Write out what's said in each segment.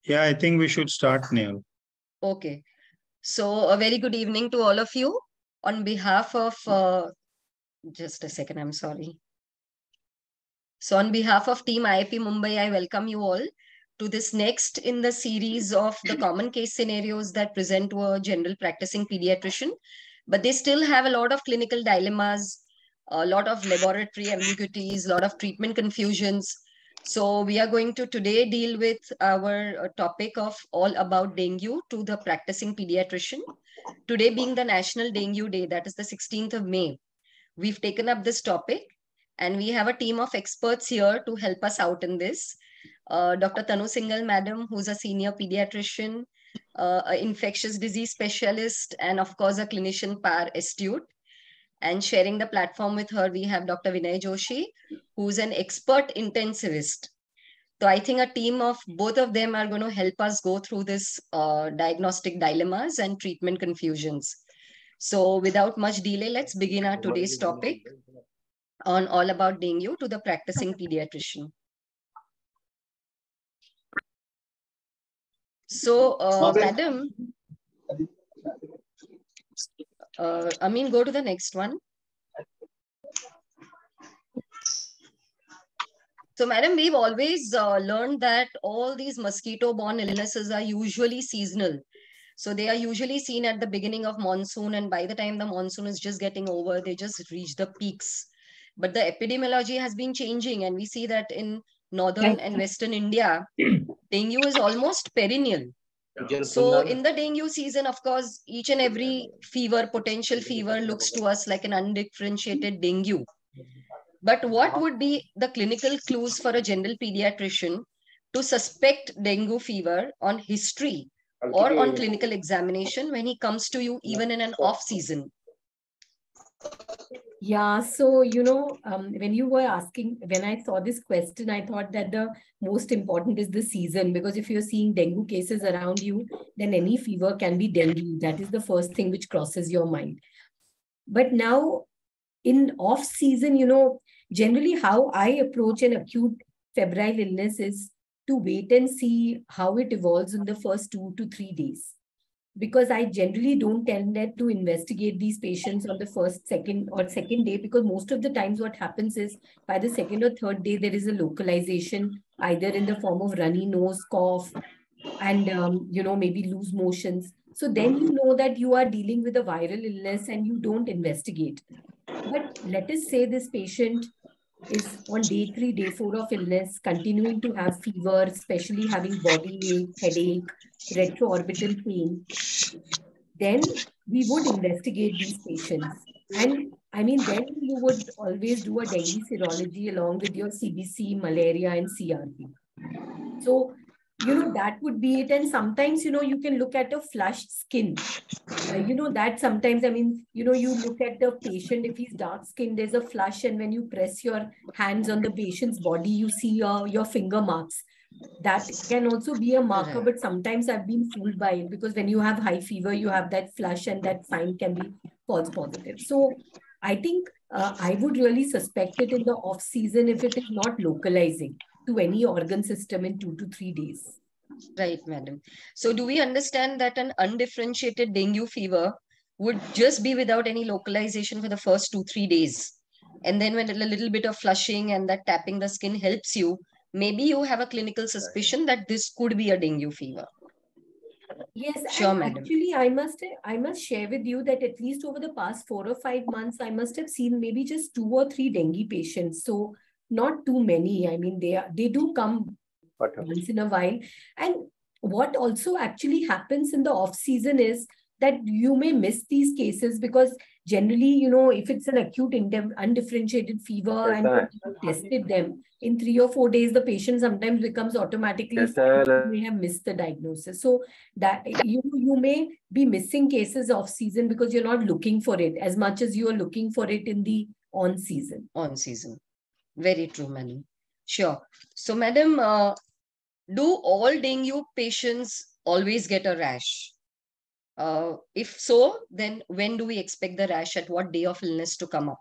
Yeah, I think we should start, Nehal. Okay. So a very good evening to all of you. On behalf of, just a second, I'm sorry. So on behalf of Team IIP Mumbai, I welcome you all to this next in the series of the common case scenarios that present to a general practicing pediatrician. But they still have a lot of clinical dilemmas, a lot of laboratory ambiguities, a lot of treatment confusions. So we are going to today deal with our topic of all about dengue to the practicing pediatrician. Today being the National Dengue Day, that is the 16th of May, we've taken up this topic and we have a team of experts here to help us out in this. Dr. Tanu Singhal, madam, who's a senior pediatrician, an infectious disease specialist, and of course, a clinician par astute. And sharing the platform with her, we have Dr. Vinay Joshi, who's an expert intensivist. So I think a team of both of them are going to help us go through this diagnostic dilemmas and treatment confusions. So without much delay, let's begin our today's topic on all about dengue to the practicing pediatrician. So, madam, Amin, go to the next one. So, madam, we've always learned that all these mosquito-borne illnesses are usually seasonal. So they are usually seen at the beginning of monsoon, and by the time the monsoon is just getting over, they just reach the peaks. But the epidemiology has been changing, and we see that in northern and western India, dengue is almost perennial. So in the dengue season, of course, each and every fever, potential fever, looks to us like an undifferentiated dengue. But what would be the clinical clues for a general pediatrician to suspect dengue fever on history or on clinical examination when he comes to you even in an off season? Yeah, so, when you were asking, when I saw this question, I thought that the most important is the season, because if you're seeing dengue cases around you, then any fever can be dengue. That is the first thing which crosses your mind. But now in off season, generally how I approach an acute febrile illness is to wait and see how it evolves in the first 2 to 3 days. Because I generally don't tend to investigate these patients on the first, second day, because most of the times what happens is by the second or third day, there is a localization, either in the form of runny nose, cough, and, maybe loose motions. So then you know that you are dealing with a viral illness and you don't investigate. But let us say this patient is on day 3, day 4 of illness, continuing to have fever, especially having body ache, headache, retroorbital pain. Then we would investigate these patients. And I mean, then you would always do a dengue serology along with your CBC, malaria, and CRP. So, that would be it. And sometimes, you can look at a flushed skin. That sometimes, you look at the patient, if he's dark skinned, there's a flush. And when you press your hands on the patient's body, you see your finger marks. That can also be a marker, but sometimes I've been fooled by it, because when you have high fever, you have that flush and that sign can be false positive. So I think I would really suspect it in the off season if it is not localizing to any organ system in 2 to 3 days. Right, madam. So do we understand that an undifferentiated dengue fever would just be without any localization for the first 2-3 days? And then when a little bit of flushing and that tapping the skin helps you, maybe you have a clinical suspicion that this could be a dengue fever. Yes, sure, and madam. Actually, I must share with you that at least over the past 4 or 5 months, I must have seen maybe just 2 or 3 dengue patients. So not too many. I mean, they do come once in a while. And what also actually happens in the off season is that you may miss these cases, because generally, if it's an acute undifferentiated fever and you tested them in 3 or 4 days, the patient sometimes becomes automatically, you may have missed the diagnosis. So that you may be missing cases off season because you're not looking for it as much as you are looking for it in the on season. On season. Very true, madam. Sure. So, madam, do all dengue patients always get a rash? If so, then when do we expect the rash? At what day of illness to come up?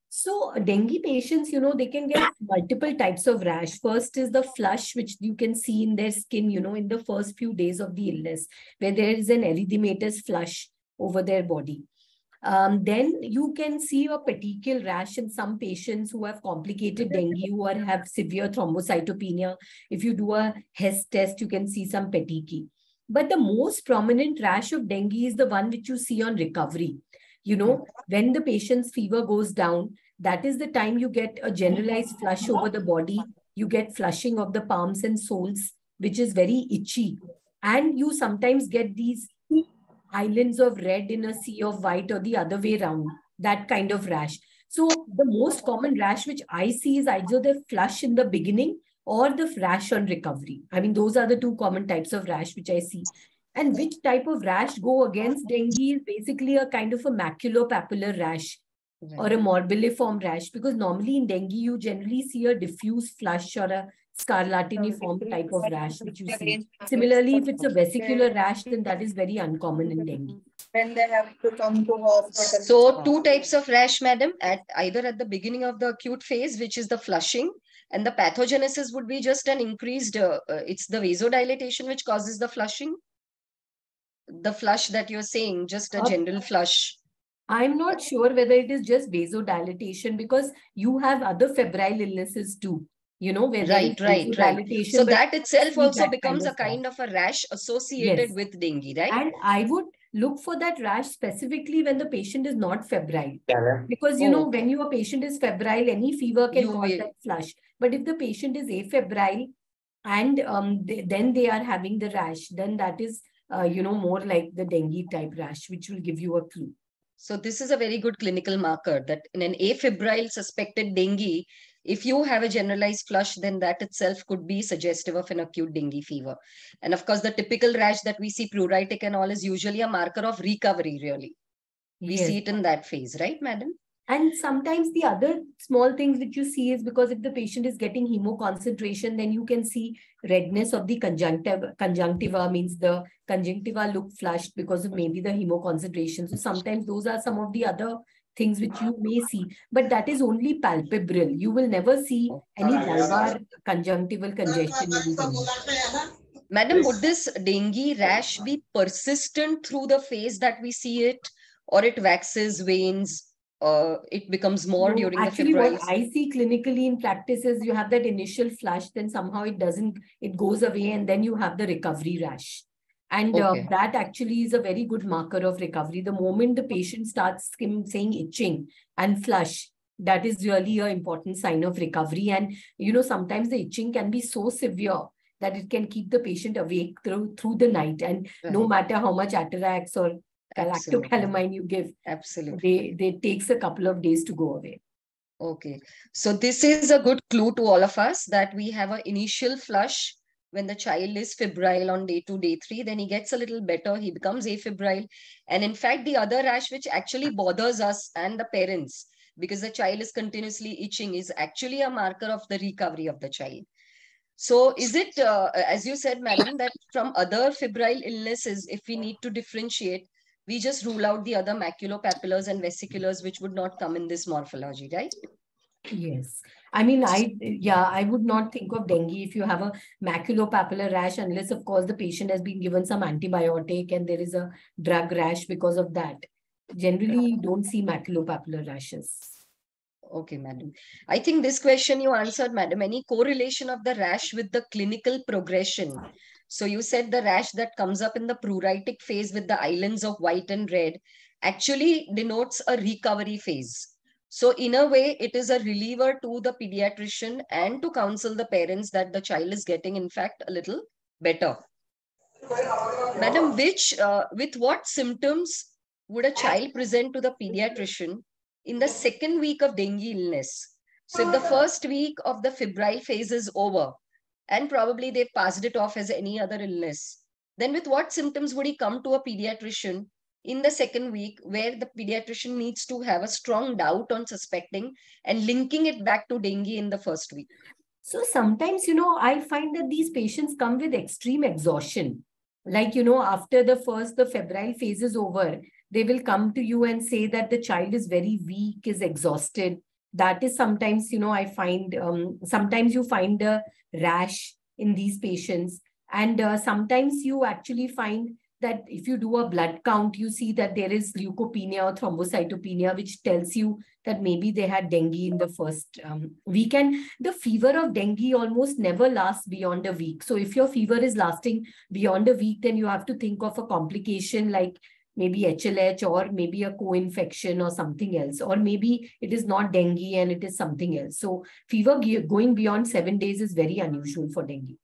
So dengue patients, they can get multiple types of rash. First is the flush, which you can see in their skin, in the first few days of the illness, where there is an erythematous flush over their body. Then you can see a petechial rash in some patients who have complicated dengue, who have severe thrombocytopenia. If you do a Hess test, you can see some petechiae. But the most prominent rash of dengue is the one which you see on recovery. When the patient's fever goes down, that is the time you get a generalized flush over the body. You get flushing of the palms and soles, which is very itchy. And you sometimes get these islands of red in a sea of white, or the other way around, that kind of rash. So the most common rash which I see is either the flush in the beginning or the rash on recovery. I mean, those are the two common types of rash which I see. And which type of rash go against dengue is basically a kind of a maculopapular rash or a morbilliform rash, because normally in dengue, you generally see a diffuse flush or a scarlatiniform type of rash which you see. Similarly, if it's a vesicular rash, then that is very uncommon in dengue. When they have to come to hospital. So two types of rash, madam, either at the beginning of the acute phase, which is the flushing, and the pathogenesis would be just an increased, it's the vasodilatation which causes the flushing. The flush that you're saying, just a general flush. I'm not sure whether it is just vasodilatation, because you have other febrile illnesses too, where Right. vasodilatation. So that itself also that becomes a rash. kind of a rash associated Yes. with dengue, right? And I would look for that rash specifically when the patient is not febrile. Because, when your patient is febrile, any fever can cause that flush. But if the patient is afebrile and then they are having the rash, then that is, more like the dengue type rash, which will give you a clue. So this is a very good clinical marker that in an afebrile suspected dengue, if you have a generalized flush, then that itself could be suggestive of an acute dengue fever. And of course, the typical rash that we see, pruritic and all, is usually a marker of recovery, really. We see it in that phase, right, madam? And sometimes the other small things which you see is because if the patient is getting hemoconcentration, then you can see redness of the conjunctiva, means the conjunctiva look flushed because of maybe the hemoconcentration. So sometimes those are some of the other things which you may see, but that is only palpebral. You will never see any vulvar conjunctival congestion in dengue. Madam, would this dengue rash be persistent through the phase that we see it, or it waxes, wanes? It becomes more during the febrile? What I see clinically in practice is you have that initial flush, then somehow it goes away, and then you have the recovery rash. And that actually is a very good marker of recovery. The moment the patient starts saying itching and flush, that is really an important sign of recovery. And, sometimes the itching can be so severe that it can keep the patient awake through the night. And no matter how much Atarax or galactocalamine you give, they takes a couple of days to go away. Okay. So this is a good clue to all of us that we have an initial flush when the child is febrile on day 2, day 3, then he gets a little better, he becomes afebrile. And in fact, the other rash which actually bothers us and the parents, because the child is continuously itching, is actually a marker of the recovery of the child. So is it, as you said, madam, that from other febrile illnesses, if we need to differentiate, we just rule out the other maculopapillars and vesiculars, which would not come in this morphology, right? Yes. I mean, I would not think of dengue if you have a maculopapular rash, unless, of course, the patient has been given some antibiotic and there is a drug rash because of that. Generally, don't see maculopapular rashes. Okay, madam. I think this question you answered, madam. Any correlation of the rash with the clinical progression? So you said the rash that comes up in the pruritic phase with the islands of white and red actually denotes a recovery phase. So in a way, it is a reliever to the pediatrician and to counsel the parents that the child is getting, in fact, a little better. Madam, with what symptoms would a child present to the pediatrician in the second week of dengue illness? So if the first week of the febrile phase is over, and probably they passed it off as any other illness, then with what symptoms would he come to a pediatrician in the second week, where the pediatrician needs to have a strong doubt on suspecting and linking it back to dengue in the first week? So sometimes, I find that these patients come with extreme exhaustion. Like, after the febrile phase is over, they will come to you and say that the child is very weak, is exhausted. that is sometimes, I find, sometimes you find a rash in these patients. And sometimes you actually find that if you do a blood count, you see that there is leukopenia or thrombocytopenia, which tells you that maybe they had dengue in the first week. And the fever of dengue almost never lasts beyond a week. So if your fever is lasting beyond a week, then you have to think of a complication like maybe HLH or maybe a co-infection or something else, or maybe it is not dengue and it is something else. So fever going beyond 7 days is very unusual for dengue.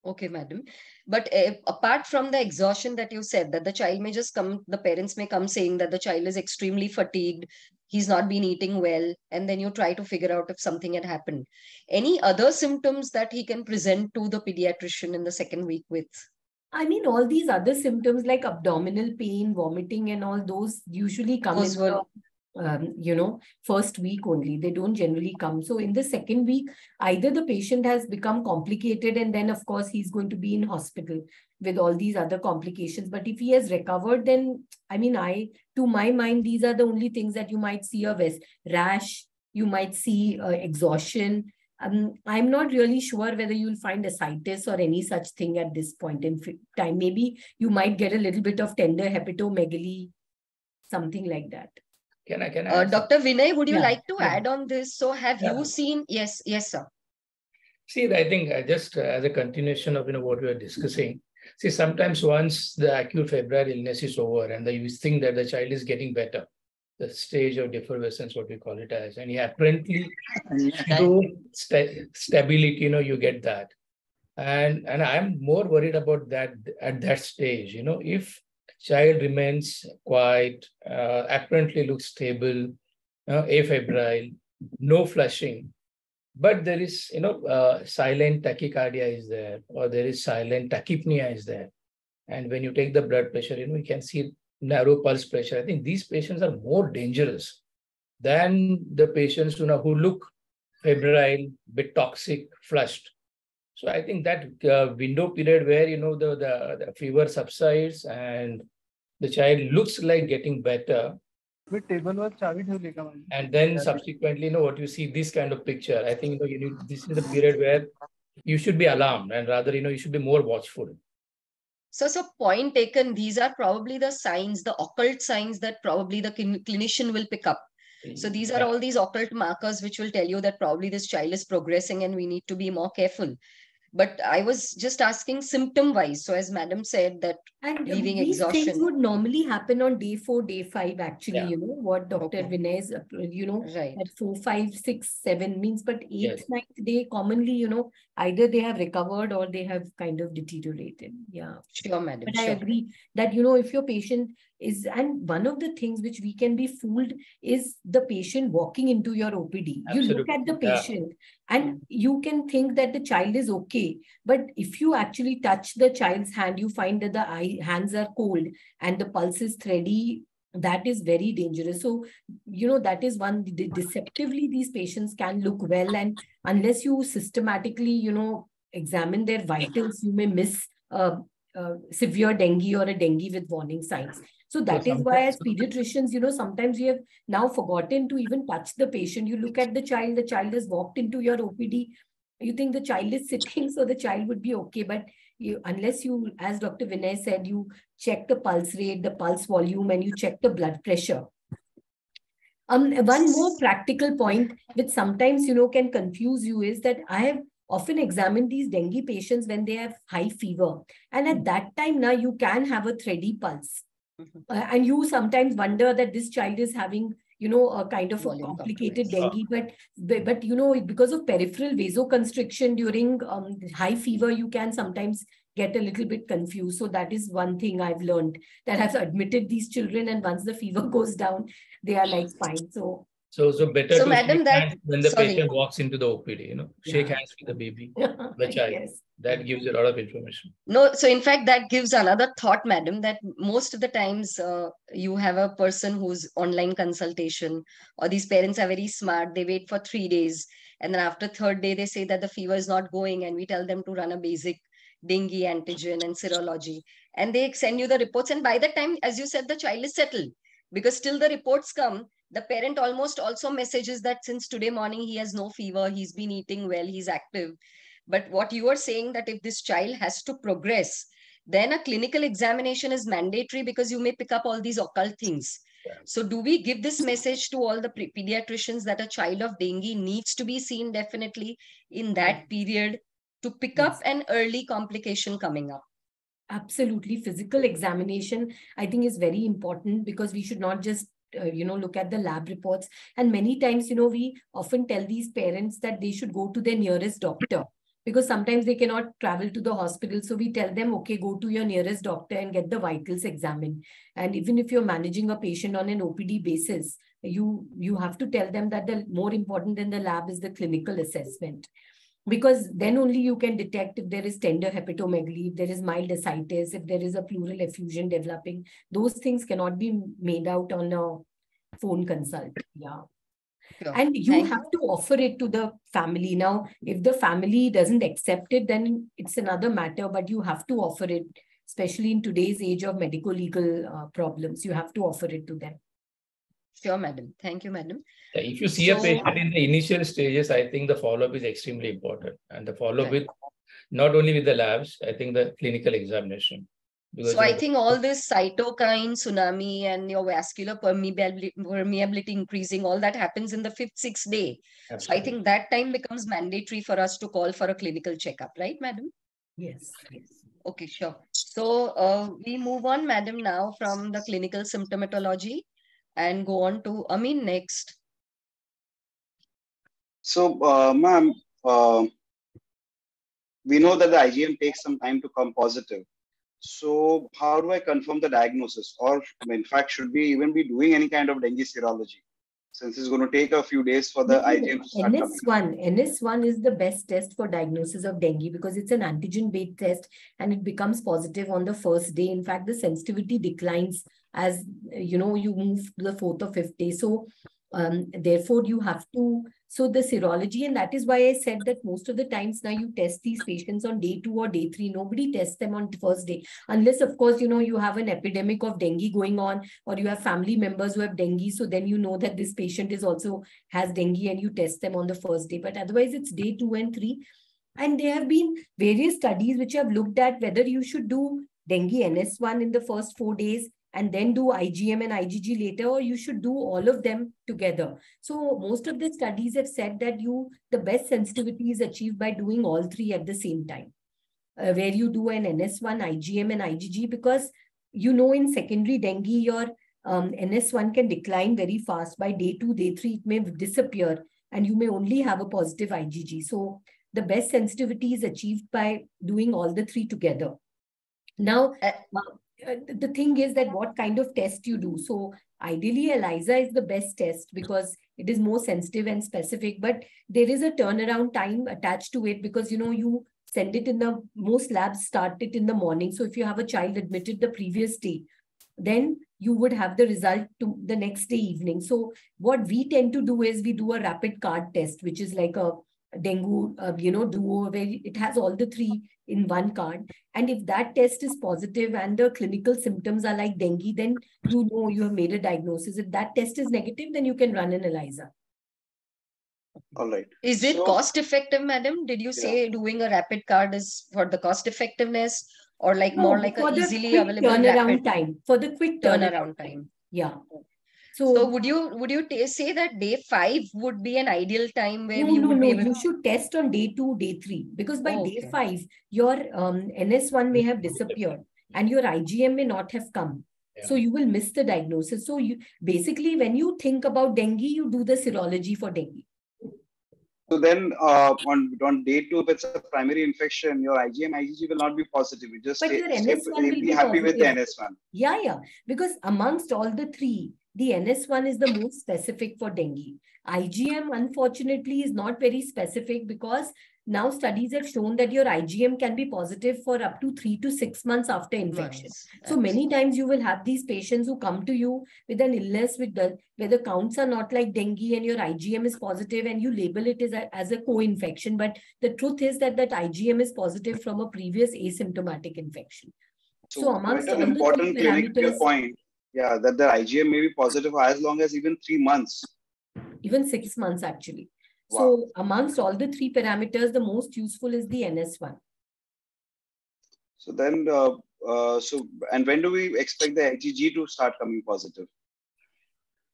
Okay, madam. But apart from the exhaustion that you said, that the child may just come, the parents may come saying that the child is extremely fatigued, he's not been eating well, and then you try to figure out if something had happened. Any other symptoms that he can present to the pediatrician in the second week with? I mean, all these other symptoms like abdominal pain, vomiting, and all those usually come in the first week only. They don't generally come. So in the second week, either the patient has become complicated and then of course he's going to be in hospital with all these other complications. But if he has recovered, then I mean, to my mind, these are the only things that you might see: a rash, you might see exhaustion. I'm not really sure whether you'll find ascites or any such thing at this point in time. Maybe you might get a little bit of tender hepatomegaly, something like that. Can I Dr. Vinay, would you like to add on this? So have you seen? Yes, sir. See, I think just as a continuation of what we are discussing, see, sometimes once the acute febrile illness is over and you think that the child is getting better, the stage of defervescence, what we call it as, and you apparently show stability, you get that. And I'm more worried about that at that stage, if child remains quiet, apparently looks stable, afebrile, no flushing, but there is, silent tachycardia is there, or there is silent tachypnea is there. And when you take the blood pressure, you can see narrow pulse pressure. I think these patients are more dangerous than the patients who look febrile, bit toxic, flushed. So I think that window period where the fever subsides and the child looks like getting better, and then subsequently, what you see this kind of picture, I think this is the period where you should be alarmed, and rather you should be more watchful. So point taken. These are probably the signs, the occult signs that probably the clinician will pick up. So these are all these occult markers which will tell you that probably this child is progressing and we need to be more careful. But I was just asking symptom-wise. So as madam said, that leaving exhaustion. These things would normally happen on day 4, day 5, actually, what Dr. Vinay's, right. at 4, 5, 6, 7 means, but 8th, 9th day, commonly, either they have recovered or they have kind of deteriorated. Yeah. Sure, madam. But I agree that, if your patient is, and one of the things which we can be fooled is the patient walking into your OPD. Absolutely. You look at the patient and you can think that the child is okay. But if you actually touch the child's hand, you find that the hands are cold and the pulse is thready. That is very dangerous. So, that is one, deceptively, these patients can look well. And unless you systematically, examine their vitals, you may miss severe dengue or a dengue with warning signs. So that is why as pediatricians, sometimes we have now forgotten to even touch the patient. You look at the child has walked into your OPD. You think the child is sitting, so the child would be okay. But unless you, as Dr. Vinay said, you check the pulse rate, the pulse volume, and you check the blood pressure. One more practical point, which sometimes, can confuse you, is that I have often examined these dengue patients when they have high fever. And at that time, now you can have a thready pulse. And you sometimes wonder that this child is having, a kind of a complicated dengue. But because of peripheral vasoconstriction during high fever, you can sometimes get a little bit confused. So that is one thing I've learned, that I've admitted these children, and once the fever goes down, they are like fine. So better to madam, shake hands when the patient walks into the OPD, shake hands with the baby, the child. Yes. That gives a lot of information. No, so in fact, that gives another thought, madam, that most of the times you have a person who's online consultation, or these parents are very smart. They wait for 3 days. And then after 3rd day, they say that the fever is not going. And we tell them to run a basic dengue antigen and serology. And they send you the reports. And by the time, as you said, the child is settled. Because till the reports come, the parent almost also messages that since today morning he has no fever, he's been eating well, he's active. But what you are saying, that if this child has to progress, then a clinical examination is mandatory, because you may pick up all these occult things. So do we give this message to all the pediatricians that a child of dengue needs to be seen definitely in that period to pick up an early complication coming up? Absolutely. Physical examination, I think, is very important, because we should not just look at the lab reports. And many times, we often tell these parents that they should go to their nearest doctor, because sometimes they cannot travel to the hospital. So we tell them, okay, go to your nearest doctor and get the vitals examined. And even if you're managing a patient on an OPD basis, you have to tell them that the more important than the lab is the clinical assessment. Because then only you can detect if there is tender hepatomegaly, if there is mild ascites, if there is a pleural effusion developing. Those things cannot be made out on a phone consult. Yeah. Sure. And you have to offer it to the family. Now, if the family doesn't accept it, then it's another matter, but you have to offer it, especially in today's age of medico-legal problems. You have to offer it to them. Sure, madam. Thank you, madam. If you see a patient in the initial stages, I think the follow-up is extremely important. And the follow-up with not only with the labs, I think the clinical examination. Because so I think all this cytokine tsunami and your vascular permeability increasing, all that happens in the 5th, 6th day. Absolutely. So I think that time becomes mandatory for us to call for a clinical checkup, right, madam? Yes. Okay, sure. So we move on, madam, now from the clinical symptomatology and go on to Amin next. So, ma'am, we know that the IgM takes some time to come positive. So how do I confirm the diagnosis? Or in fact, should we even be doing any kind of dengue serology, since it's going to take a few days for the IgM to start coming? NS1 is the best test for diagnosis of dengue, because it's an antigen-based test and it becomes positive on the first day. In fact, the sensitivity declines as you move to the 4th or 5th day. So therefore you have to, so the serology, and that is why I said that most of the times now you test these patients on day 2 or day 3. Nobody tests them on first day, unless of course, you have an epidemic of dengue going on, or you have family members who have dengue. So then you know that this patient has dengue and you test them on the first day. But otherwise it's day 2 and 3. And there have been various studies which have looked at whether you should do dengue NS1 in the first 4 days and then do IgM and IgG later, or you should do all of them together. So most of the studies have said that the best sensitivity is achieved by doing all 3 at the same time, where you do an NS1, IgM and IgG, because in secondary dengue, your NS1 can decline very fast. By day 2, day 3, it may disappear and you may only have a positive IgG. So the best sensitivity is achieved by doing all the 3 together. Now, the thing is that what kind of test you do. So ideally, ELISA is the best test because it is more sensitive and specific, but there is a turnaround time attached to it, because, you send it most labs start it in the morning. So if you have a child admitted the previous day, then you would have the result to the next day evening. So what we tend to do is we do a rapid card test, which is like a dengue, duo, where it has all the 3 in one card. And if that test is positive and the clinical symptoms are like dengue, then you have made a diagnosis. If that test is negative, then you can run an ELISA. All right. Is it cost effective, madam? Did you say doing a rapid card is for the cost effectiveness, or like more like a easily available turnaround time? For the quick turnaround time. Yeah. So would you say that day 5 would be an ideal time where you should test on day 2, day 3, because by day 5 your NS1 may have disappeared and your IgM may not have come. Yeah. So you will miss the diagnosis. So you basically, when you think about dengue, you do the serology for dengue. So then on day 2, if it's a primary infection, your IgM, IgG will not be positive. You just your NS1 will be happy positive. with the NS1. Yeah. Because amongst all the 3, the NS1 is the most specific for dengue. IgM, unfortunately, is not very specific, because now studies have shown that your IgM can be positive for up to 3 to 6 months after infection. So many times you will have these patients who come to you with an illness where the counts are not like dengue and your IgM is positive, and you label it as a co-infection. But the truth is that IgM is positive from a previous asymptomatic infection. So amongst an important clinical point. Yeah, that the IgM may be positive for as long as even 3 months. Even 6 months actually. Wow. So amongst all the three parameters, the most useful is the NS1. So then, and when do we expect the IgG to start coming positive?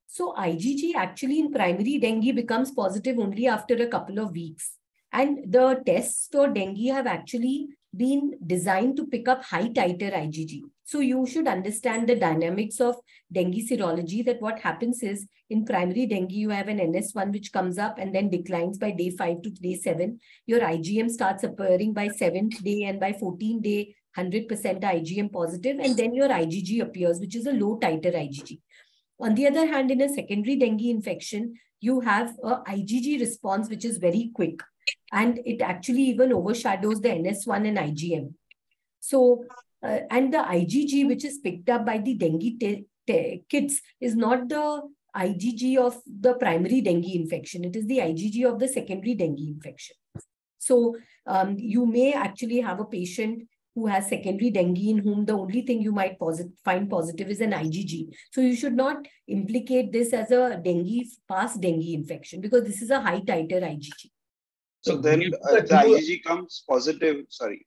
So IgG actually in primary dengue becomes positive only after a couple of weeks. And the tests for dengue have actually been designed to pick up high titer IgG. So you should understand the dynamics of dengue serology, that what happens is in primary dengue, you have an NS1 which comes up and then declines by day 5 to day 7. Your IgM starts appearing by 7th day, and by 14th day, 100% IgM positive, and then your IgG appears, which is a low titer IgG. On the other hand, in a secondary dengue infection, you have a IgG response, which is very quick. And it actually even overshadows the NS1 and IgM. So, and the IgG, which is picked up by the dengue kits, is not the IgG of the primary dengue infection. It is the IgG of the secondary dengue infection. So, you may actually have a patient who has secondary dengue in whom the only thing you might find positive is an IgG. So you should not implicate this as a past dengue infection, because this is a high titer IgG. So then the IgG comes positive, sorry,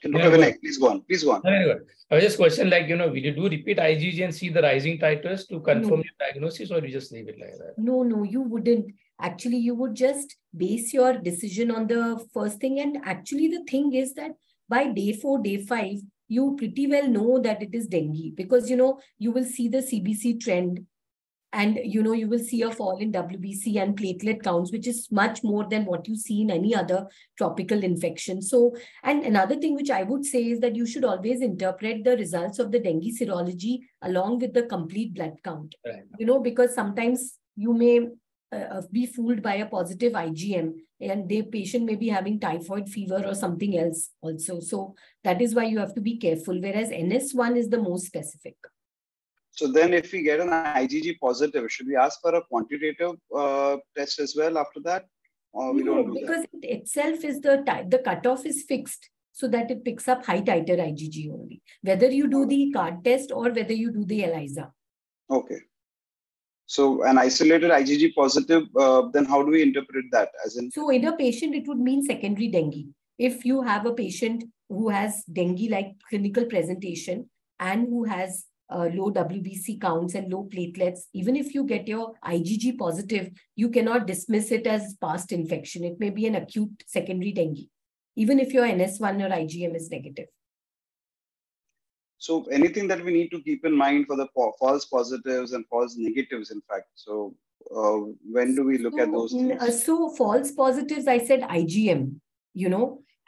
Vinay, please go on. Please go on. I was just question like, will you do repeat IgG and see the rising titers to confirm your diagnosis, or you just leave it like that? No, you wouldn't. Actually, you would just base your decision on the first thing. And actually, the thing is that by day 4, day 5, you pretty well know that it is dengue, because, you will see the CBC trend, and, you will see a fall in WBC and platelet counts, which is much more than what you see in any other tropical infection. So, and another thing which I would say is that you should always interpret the results of the dengue serology along with the complete blood count, right. Because sometimes you may be fooled by a positive IgM, and the patient may be having typhoid fever or something else also. So that is why you have to be careful, whereas NS1 is the most specific. So then if we get an IgG positive, should we ask for a quantitative test as well after that? Or we don't do because that? it itself is the cutoff is fixed so that it picks up high titer IgG only, whether you do the card test or whether you do the ELISA. Okay. So an isolated IgG positive, then how do we interpret that? As in? So in a patient, it would mean secondary dengue. If you have a patient who has dengue-like clinical presentation and who has low WBC counts and low platelets, even if you get your IgG positive, you cannot dismiss it as past infection. It may be an acute secondary dengue, even if your NS1 or IgM is negative. So anything that we need to keep in mind for the false positives and false negatives, in fact. So when do we look at those things? So false positives, I said IgM,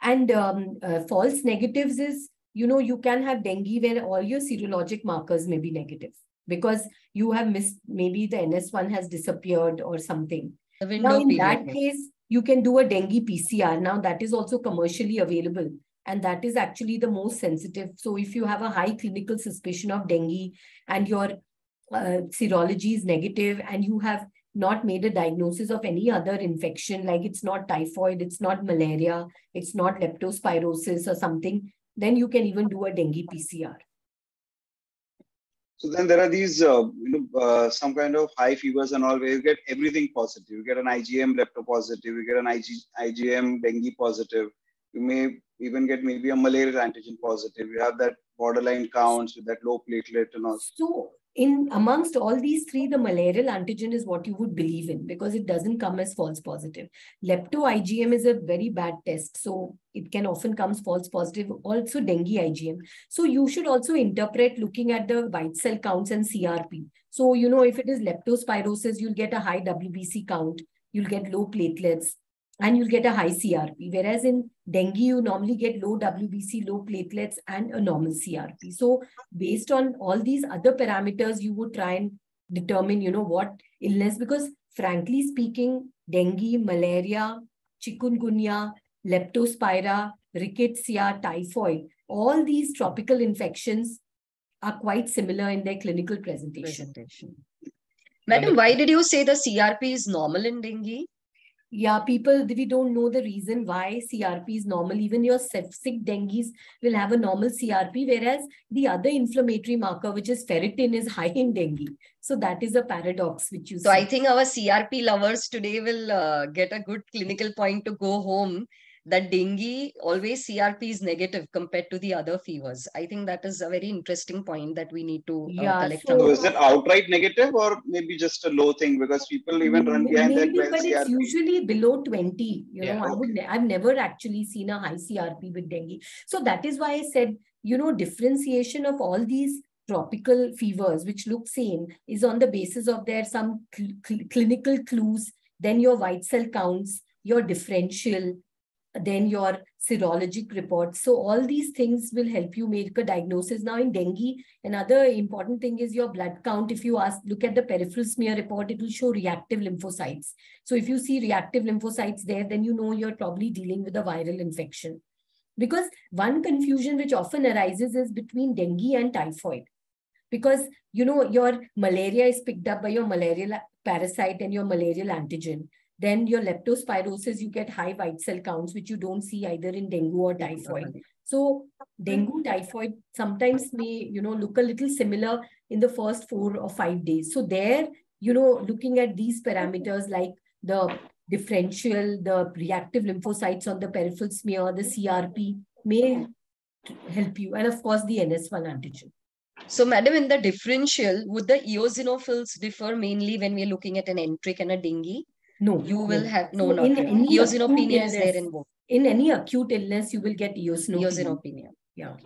and false negatives is, you can have dengue where all your serologic markers may be negative because you have missed, maybe the NS1 has disappeared or something. Now, in that case, you can do a dengue PCR. Now, that is also commercially available. And that is actually the most sensitive. So if you have a high clinical suspicion of dengue and your serology is negative and you have not made a diagnosis of any other infection, like it's not typhoid, it's not malaria, it's not leptospirosis or something, then you can even do a dengue PCR. So then there are these, some kind of high fevers and all where you get everything positive. You get an IgM leptopositive, you get an IgM dengue positive. You may even get maybe a malaria antigen positive. You have that borderline counts with that low platelet and all. So in amongst all these three, the malarial antigen is what you would believe in because it doesn't come as false positive. Lepto IgM is a very bad test. So it can often come false positive. Also dengue IgM. So you should also interpret looking at the white cell counts and CRP. So, if it is leptospirosis, you'll get a high WBC count. You'll get low platelets. And you'll get a high CRP. Whereas in dengue, you normally get low WBC, low platelets, and a normal CRP. So based on all these other parameters, you would try and determine, what illness, because frankly speaking, dengue, malaria, chikungunya, leptospira, rickettsia, typhoid, all these tropical infections are quite similar in their clinical presentation. Madam, why did you say the CRP is normal in dengue? Yeah, people, we don't know the reason why CRP is normal. Even your septic dengues will have a normal CRP, whereas the other inflammatory marker, which is ferritin, is high in dengue. So that is a paradox which you So see. I think our CRP lovers today will get a good clinical point to go home, that dengue, always CRP is negative compared to the other fevers. I think that is a very interesting point that we need to Yeah, collect so- from So this. is it outright negative or maybe just a low thing because people even run behind their Maybe, 12 but it's CRP? usually below 20. You know, Yeah. I've never actually seen a high CRP with dengue. So that is why I said, you know, differentiation of all these tropical fevers, which look same, is on the basis of their some clinical clues, then your white cell counts, your differential, then your serologic reports. So all these things will help you make a diagnosis. Now in dengue, another important thing is your blood count. If you look at the peripheral smear report, it will show reactive lymphocytes. So if you see reactive lymphocytes there, then you know you're probably dealing with a viral infection. Because one confusion which often arises is between dengue and typhoid. Because, you know, your malaria is picked up by your malarial parasite and your malarial antigen. Then your leptospirosis, you get high white cell counts, which you don't see either in dengue or typhoid. So dengue, typhoid sometimes may, you know, look a little similar in the first 4 or 5 days. So there, you know, looking at these parameters like the differential, the reactive lymphocytes on the peripheral smear, the CRP may help you. And of course, the NS1 antigen. So, madam, in the differential, would the eosinophils differ mainly when we're looking at an enteric and a dengue? No. You will have, no, So not in really. any Eosinopenia is acute there illness, in both. in any acute illness, you will get eosinopenia. Eosinopenia. Yeah.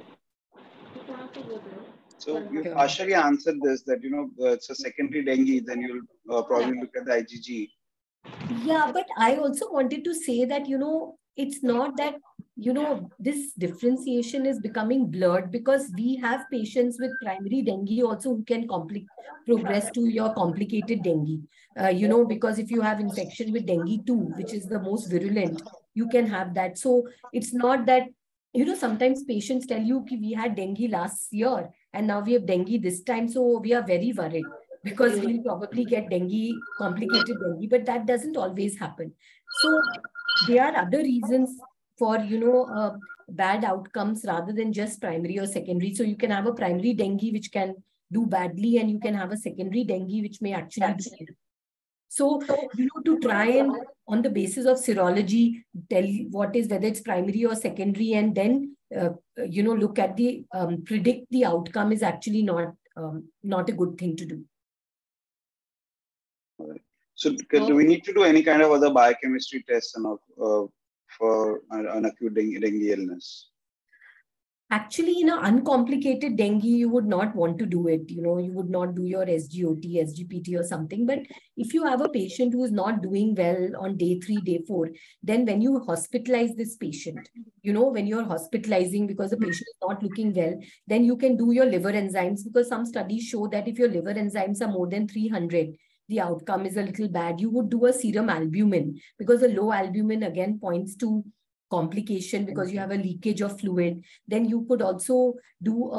So you Okay. partially answered this that, you know, it's a secondary dengue, then you'll probably look at the IgG. Yeah, but I also wanted to say that, you know, it's not that, you know, this differentiation is becoming blurred because we have patients with primary dengue also who can progress to your complicated dengue. You know, because if you have infection with dengue 2, which is the most virulent, you can have that. So it's not that, you know, sometimes patients tell you we had dengue last year and now we have dengue this time. So we are very worried, because we'll probably get dengue, complicated dengue, but that doesn't always happen. So there are other reasons for, you know, bad outcomes rather than just primary or secondary. So you can have a primary dengue which can do badly, and you can have a secondary dengue which may actually do good. So, you know, to try and on the basis of serology, tell you what is, whether it's primary or secondary, and then, you know, look at the, predict the outcome is actually not a good thing to do. So do we need to do any kind of other biochemistry tests for an acute dengue illness? Actually, in an uncomplicated dengue, you would not want to do it. You know, you would not do your SGOT, SGPT or something. But if you have a patient who is not doing well on day 3, day 4, then when you hospitalize this patient, you know, when you're hospitalizing because the patient is not looking well, then you can do your liver enzymes, because some studies show that if your liver enzymes are more than 300, the outcome is a little bad. You would do a serum albumin, because a low albumin again points to complication because you have a leakage of fluid. Then you could also do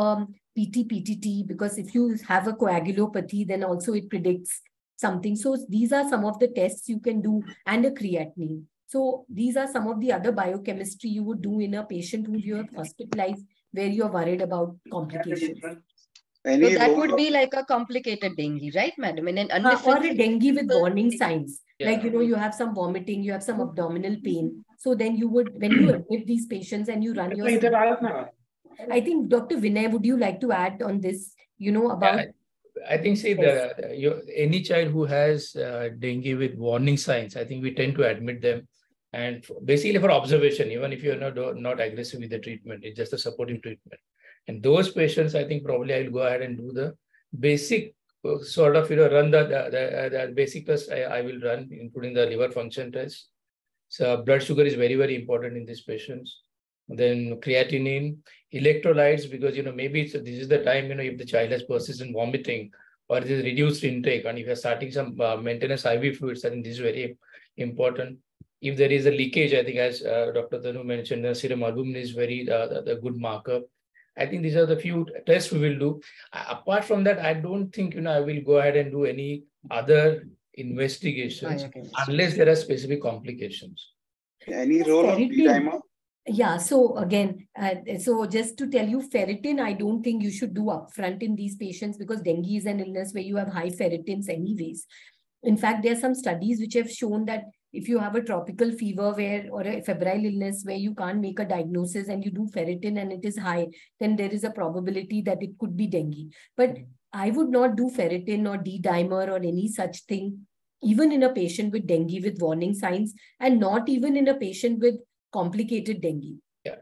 PT-PTT, because if you have a coagulopathy, then also it predicts something. So these are some of the tests you can do, and a creatinine. So these are some of the other biochemistry you would do in a patient who you have hospitalized where you're worried about complications. So that would be like a complicated dengue, right, madam? In an Or a dengue with warning signs. Yeah. Like, you know, you have some vomiting, you have some abdominal pain. So then you would, when you admit these patients and you run your... I think, Dr. Vinay, would you like to add on this, you know, about... Yeah, I think, see, any child who has dengue with warning signs, I think we tend to admit them. And basically for observation, even if you're not aggressive with the treatment, it's just a supportive treatment. And those patients, I think probably I'll go ahead and do the basic sort of, you know, run the basic test I will run, including the liver function test. So blood sugar is very, very important in these patients. Then creatinine, electrolytes, because, you know, maybe this is the time, you know, if the child has persistent vomiting or it is reduced intake, and if you're starting some maintenance IV fluids, I think this is very important. If there is a leakage, I think as Dr. Tanu mentioned, the serum albumin is very the good marker. I think these are the few tests we will do. Apart from that, I don't think, you know, I will go ahead and do any other investigations Biochemistry. unless there are specific complications. Any Yes, role of ferritin. D-dimer? Yeah, so again, so just to tell you, ferritin, I don't think you should do upfront in these patients because dengue is an illness where you have high ferritins anyways. In fact, there are some studies which have shown that if you have a tropical fever or a febrile illness where you can't make a diagnosis and you do ferritin and it is high, then there is a probability that it could be dengue. But I would not do ferritin or D-dimer or any such thing, even in a patient with dengue with warning signs, and not even in a patient with complicated dengue. Yeah.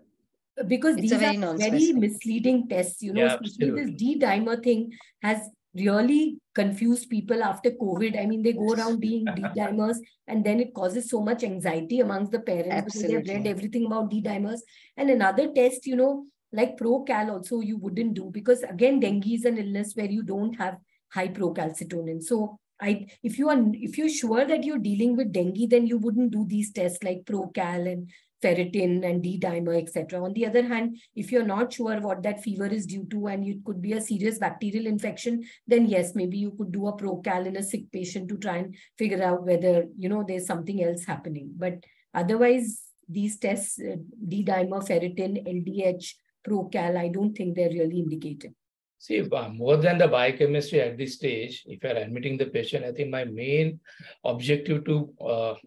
Because It's these a very are very non-specific. misleading tests, you know, Yeah, especially this absolutely. D-dimer thing has really confused people after COVID. I mean, they go around being D-dimers and then it causes so much anxiety amongst the parents because they've read Absolutely. everything about D-dimers. And another test, you know, like ProCal also you wouldn't do because again, dengue is an illness where you don't have high procalcitonin. So if you're sure that you're dealing with dengue, then you wouldn't do these tests like ProCal and ferritin and D-dimer, etc. On the other hand, if you're not sure what that fever is due to and it could be a serious bacterial infection, then yes, maybe you could do a ProCal in a sick patient to try and figure out whether, you know, there's something else happening. But otherwise, these tests, D-dimer, ferritin, LDH, ProCal, I don't think they're really indicated. See, more than the biochemistry at this stage, if you're admitting the patient, I think my main objective to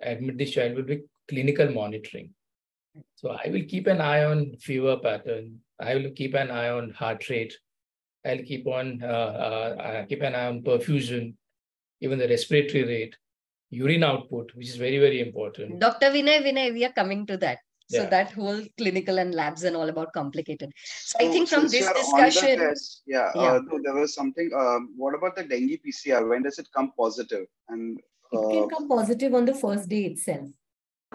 admit this child will be clinical monitoring. So I will keep an eye on fever pattern. I will keep an eye on heart rate. I'll keep an eye on perfusion, even the respiratory rate, urine output, which is very, very important. Dr. Vinay, we are coming to that. So Yeah. that whole clinical and labs and all about complicated. So I think from since this you're discussion, on the test, Yeah. no, there was something. What about the dengue PCR? When does it come positive? And It can come positive on the first day itself.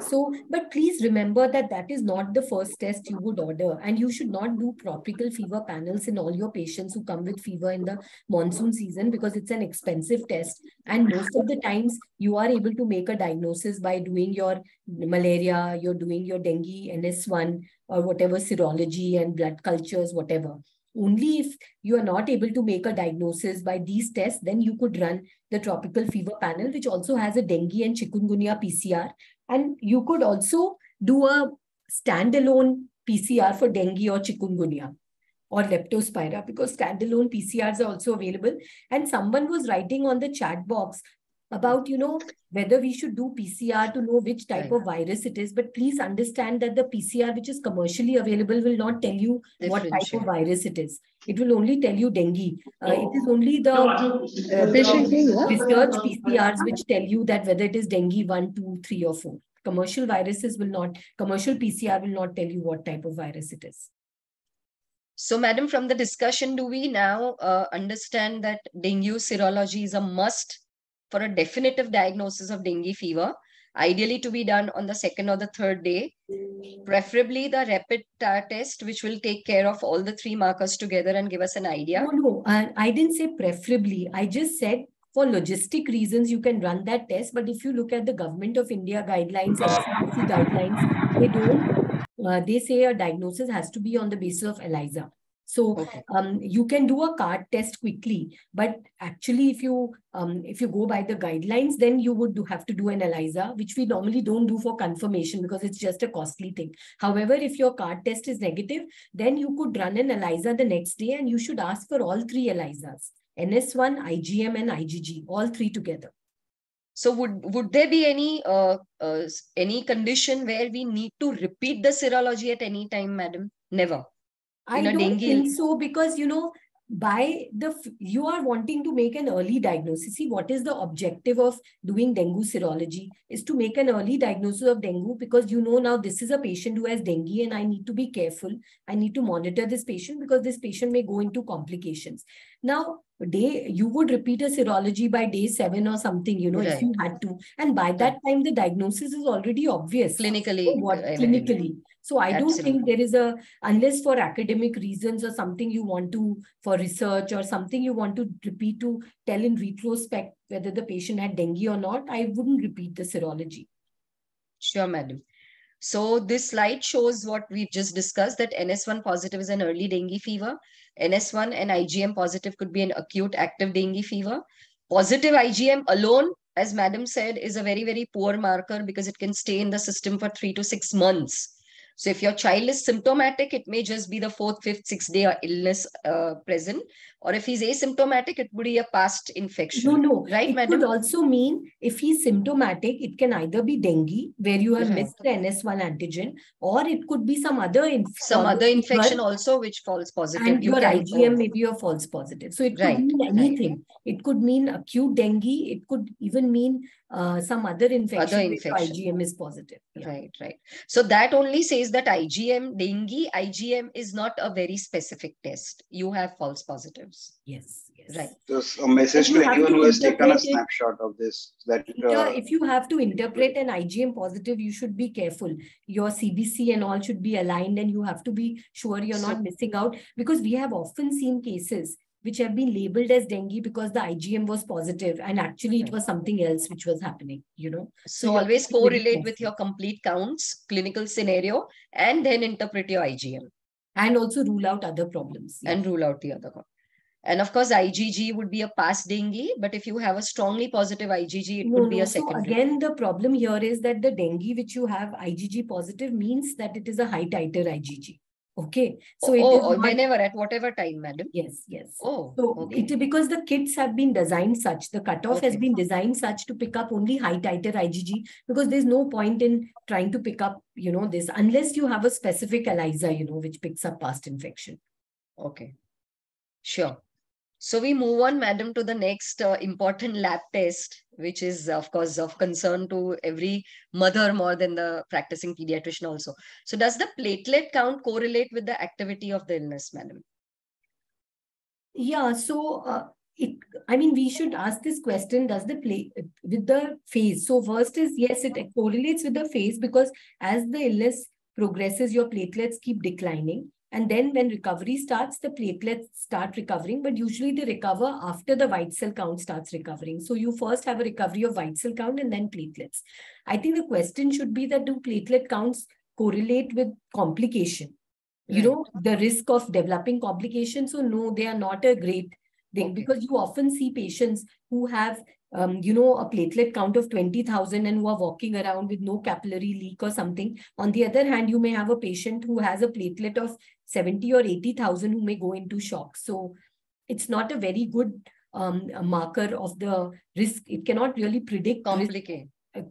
So, but please remember that that is not the first test you would order, and you should not do tropical fever panels in all your patients who come with fever in the monsoon season because it's an expensive test. And most of the times you are able to make a diagnosis by doing your malaria, you're doing your dengue NS1 or whatever serology and blood cultures, whatever. Only if you are not able to make a diagnosis by these tests, then you could run the tropical fever panel, which also has a dengue and chikungunya PCR. And you could also do a standalone PCR for dengue or chikungunya or leptospira because standalone PCRs are also available. And someone was writing on the chat box about, you know, whether we should do PCR to know which type of virus it is. But please understand that the PCR which is commercially available will not tell you what type of virus it is. It will only tell you dengue. It is only the research PCRs which tell you that whether it is dengue 1, 2, 3 or 4. Commercial PCR will not tell you what type of virus it is. So, madam, from the discussion, do we now understand that dengue serology is a must for a definitive diagnosis of dengue fever, ideally to be done on the 2nd or the 3rd day, preferably the rapid test, which will take care of all the 3 markers together and give us an idea? No, I didn't say preferably. I just said for logistic reasons, you can run that test. But if you look at the Government of India guidelines and CDC guidelines, they say a diagnosis has to be on the basis of ELISA. So you can do a card test quickly, but actually, if you go by the guidelines, then you would have to do an ELISA, which we normally don't do for confirmation because it's just a costly thing. However, if your card test is negative, then you could run an ELISA the next day, and you should ask for all 3 ELISAs: NS1, IgM, and IgG, all 3 together. So would there be any condition where we need to repeat the serology at any time, madam? Never. I don't think so because, you know, you are wanting to make an early diagnosis. See, what is the objective of doing dengue serology is to make an early diagnosis of dengue because, you know, now this is a patient who has dengue and I need to be careful. I need to monitor this patient because this patient may go into complications. Now, you would repeat a serology by day 7 or something, you know, if you had to. And by that time, the diagnosis is already obvious. Clinically. So I don't think there is unless for academic reasons or something you want to, for research or something you want to repeat to tell in retrospect whether the patient had dengue or not, I wouldn't repeat the serology. Sure, madam. So this slide shows what we've just discussed, that NS1 positive is an early dengue fever. NS1 and IgM positive could be an acute active dengue fever. Positive IgM alone as Madam said, is a very, very poor marker because it can stay in the system for 3 to 6 months. So if your child is symptomatic, it may just be the 4th, 5th, 6th day illness present. Or if he's asymptomatic, it would be a past infection. No. Right, it Madam? could also mean if he's symptomatic, it can either be dengue, where you have Right. missed the NS1 antigen, or it could be some other infection also which falls positive. And your IgM may be a false positive. So it could mean anything. Right. It could mean acute dengue. It could even mean some other infection where IgM is positive. Yeah. Right. So that only says that dengue IgM is not a very specific test. You have false positives. Yes. Right. So a message to anyone who has taken a snapshot of this. That if you have to interpret an IgM positive, you should be careful. Your CBC and all should be aligned, and you have to be sure you're not missing out, because we have often seen cases which have been labeled as dengue because the IgM was positive and actually it was something else which was happening, So always correlate with your complete counts, clinical scenario, and then interpret your IgM. And also rule out other problems. And rule out the other. And of course, IgG would be a past dengue, but if you have a strongly positive IgG, it could be a secondary. So again, the problem here is that the dengue which you have IgG positive means that it is a high titer IgG. Okay. So it is not... whenever, at whatever time, madam. Yes. Oh, so okay. It is because the kits have been designed such, the cutoff has been designed such to pick up only high titer IgG, because there's no point in trying to pick up, this, unless you have a specific ELISA, which picks up past infection. Okay. Sure. So we move on, madam, to the next important lab test, which is, of course, of concern to every mother more than the practicing pediatrician also. So does the platelet count correlate with the activity of the illness, madam? Yeah, so we should ask this question, does with the phase? So first is, yes, it correlates with the phase, because as the illness progresses, your platelets keep declining. And then when recovery starts, the platelets start recovering, but usually they recover after the white cell count starts recovering. So you first have a recovery of white cell count and then platelets. I think the question should be that do platelet counts correlate with complication? The risk of developing complications. So no, they are not a great thing, because you often see patients who have a platelet count of 20,000 and who are walking around with no capillary leak or something. On the other hand, you may have a patient who has a platelet of 70 or 80,000 who may go into shock. So it's not a very good marker of the risk. It cannot really predict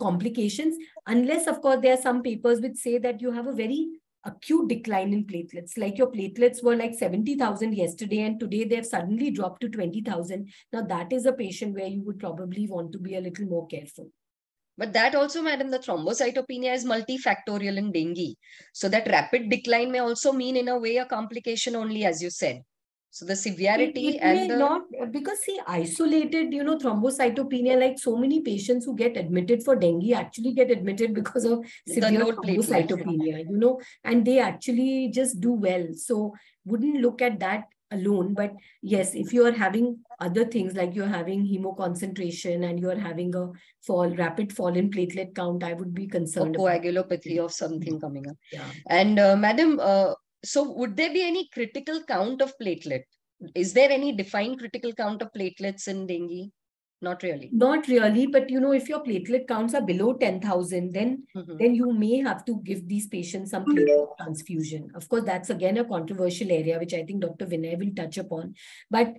complications, unless, of course, there are some papers which say that you have a very acute decline in platelets, like your platelets were like 70,000 yesterday and today they've suddenly dropped to 20,000. Now that is a patient where you would probably want to be a little more careful. But that also, madam, the thrombocytopenia is multifactorial in dengue. So that rapid decline may also mean, in a way, a complication only, as you said. So the severity not, because see, isolated, thrombocytopenia, like so many patients who get admitted for dengue actually get admitted because of severe thrombocytopenia, and they actually just do well. So wouldn't look at that alone. But yes, if you are having other things, like you're having hemoconcentration and you're having a rapid fall in platelet count, I would be concerned. Or coagulopathy of something coming up. Yeah. And madam, so would there be any critical count of platelet? Is there any defined critical count of platelets in dengue? Not really. Not really, but if your platelet counts are below 10,000, then you may have to give these patients some platelet transfusion. Of course, that's again a controversial area, which I think Dr. Vinay will touch upon. But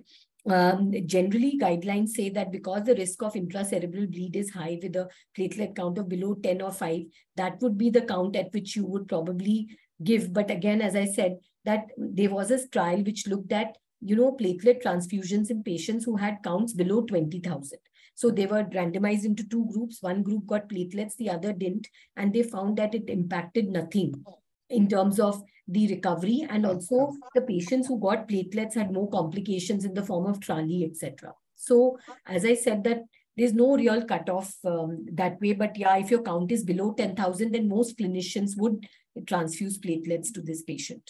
generally, guidelines say that because the risk of intracerebral bleed is high with a platelet count of below 10 or 5, that would be the count at which you would probably give. But again, as I said, that there was a trial which looked at, platelet transfusions in patients who had counts below 20,000. So they were randomized into two groups. One group got platelets, the other didn't. And they found that it impacted nothing in terms of the recovery. And also the patients who got platelets had more complications in the form of trali, etc. So as I said, that there's no real cutoff that way. But yeah, if your count is below 10,000, then most clinicians would transfuse platelets to this patient.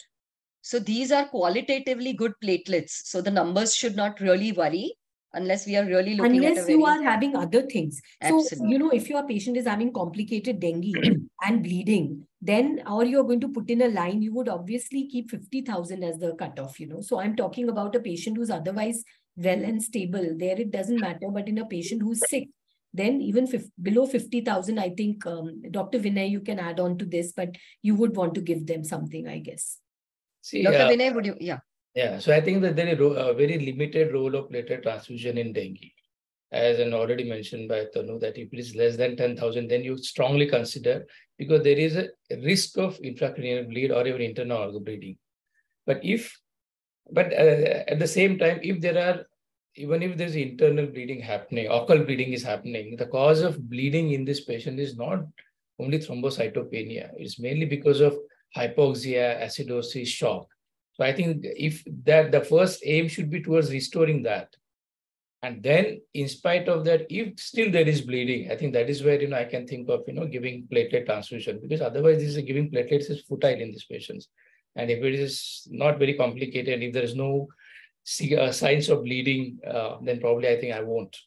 So these are qualitatively good platelets. So the numbers should not really worry unless we are really looking at unless you are having other things. Absolutely. So, if your patient is having complicated dengue and bleeding, then, or you're going to put in a line, you would obviously keep 50,000 as the cutoff, So I'm talking about a patient who's otherwise well and stable. There it doesn't matter, but in a patient who's sick, then even below 50,000, I think, Dr. Vinay, you can add on to this, but you would want to give them something, I guess. See, Dr. Vinay, would you? Yeah. Yeah, so I think that there is a very limited role of platelet transfusion in dengue. As already mentioned by Tanu, that if it is less than 10,000, then you strongly consider, because there is a risk of intracranial bleed or even internal organ bleeding. But at the same time, even if there's internal bleeding happening, occult bleeding is happening, the cause of bleeding in this patient is not only thrombocytopenia. It's mainly because of hypoxia, acidosis, shock. So I think if that the first aim should be towards restoring that. And then in spite of that, if still there is bleeding, I think that is where, I can think of, giving platelet transfusion, because otherwise giving platelets is futile in these patients. And if it is not very complicated, if there is no signs of bleeding, then probably I think I won't.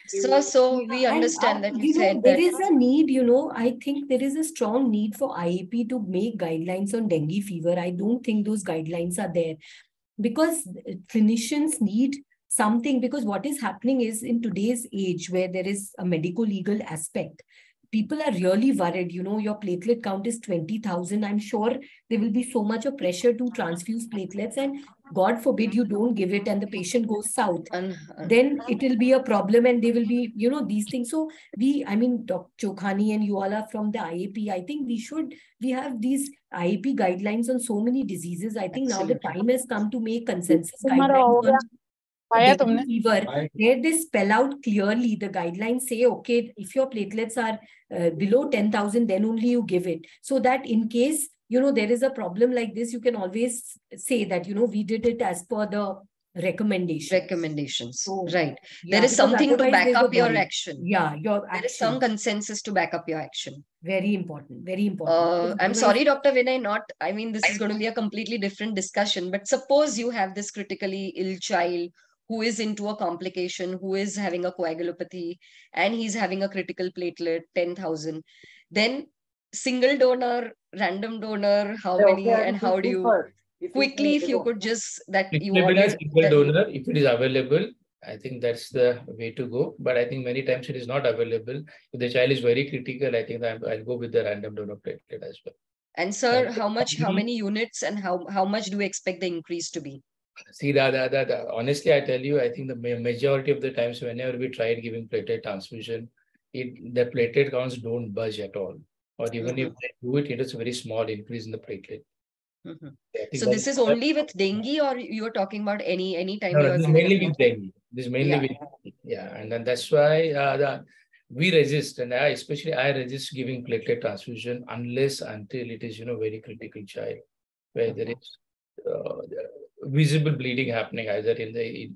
So we understand that you said there that is a need, I think there is a strong need for IAP to make guidelines on dengue fever. I don't think those guidelines are there, because clinicians need something, because what is happening is, in today's age where there is a medical legal aspect, people are really worried. Your platelet count is 20,000. I'm sure there will be so much of pressure to transfuse platelets, and God forbid you don't give it and the patient goes south. Then it will be a problem, and they will be, these things. So Dr. Chokhani and you all are from the IAP. I think we have these IAP guidelines on so many diseases. I think now the time has come to make consensus guidelines on dengue fever, where they spell out clearly. The guidelines say, okay, if your platelets are below 10,000, then only you give it. So that in case, there is a problem like this, you can always say that, we did it as per the recommendations. So, right. Yeah, there is something to back up your worry. action. Yeah, your action. There is some consensus to back up your action. Very important. Very important. I'm sorry, Dr. Vinay, this is going to be a completely different discussion, but suppose you have this critically ill child who is into a complication, who is having a coagulopathy, and he's having a critical platelet, 10,000. Then single donor, random donor, how many, and how do you, quickly, if you could just, that you order. Single donor, if it is available, I think that's the way to go. But I think many times it is not available. If the child is very critical, I think I'll go with the random donor platelet as well. And sir, how many units, and how much do you expect the increase to be? See, honestly, I tell you, I think the majority of the times whenever we tried giving platelet transfusion, the platelet counts don't budge at all. Or even if they do it, it is a very small increase in the platelet. So this is only with dengue, or you're talking about any time? No, this is mainly with dengue. This is mainly with dengue. Yeah, and then that's why we resist, and I resist giving platelet transfusion until it is very critical child, where there is visible bleeding happening either in the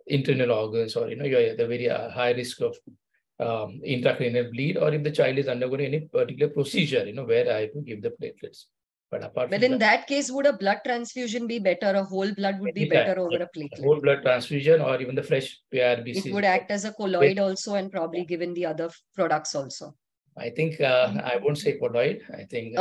internal organs, or you're at the very high risk of intracranial bleed, or if the child is undergoing any particular procedure, where I have to give the platelets. But in that case, would a blood transfusion be better? A whole blood would be better over a platelet. Whole blood transfusion, or even the fresh PRBC. It would act as a colloid also, and probably given the other products also. I think I won't say colloid. I think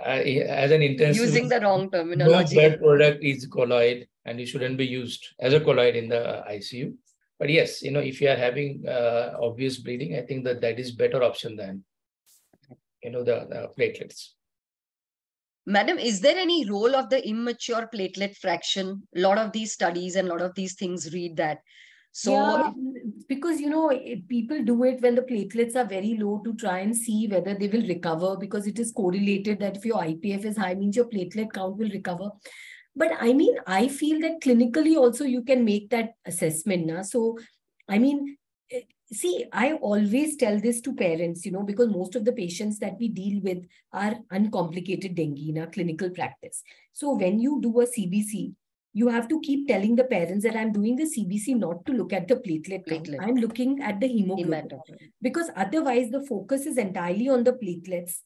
as an intensive, using the wrong terminology. No blood product is colloid, and it shouldn't be used as a colloid in the ICU. But yes, if you are having obvious bleeding, I think that is better option than the platelets. Madam, is there any role of the immature platelet fraction? A lot of these studies and a lot of these things read that. So, yeah, because people do it when the platelets are very low to try and see whether they will recover, because it is correlated that if your IPF is high, means your platelet count will recover. But I feel that clinically also you can make that assessment. So, see, I always tell this to parents, because most of the patients that we deal with are uncomplicated dengue in our clinical practice. So when you do a CBC, you have to keep telling the parents that I'm doing the CBC not to look at the platelet count. I'm looking at the hemoglobin. Because otherwise the focus is entirely on the platelets.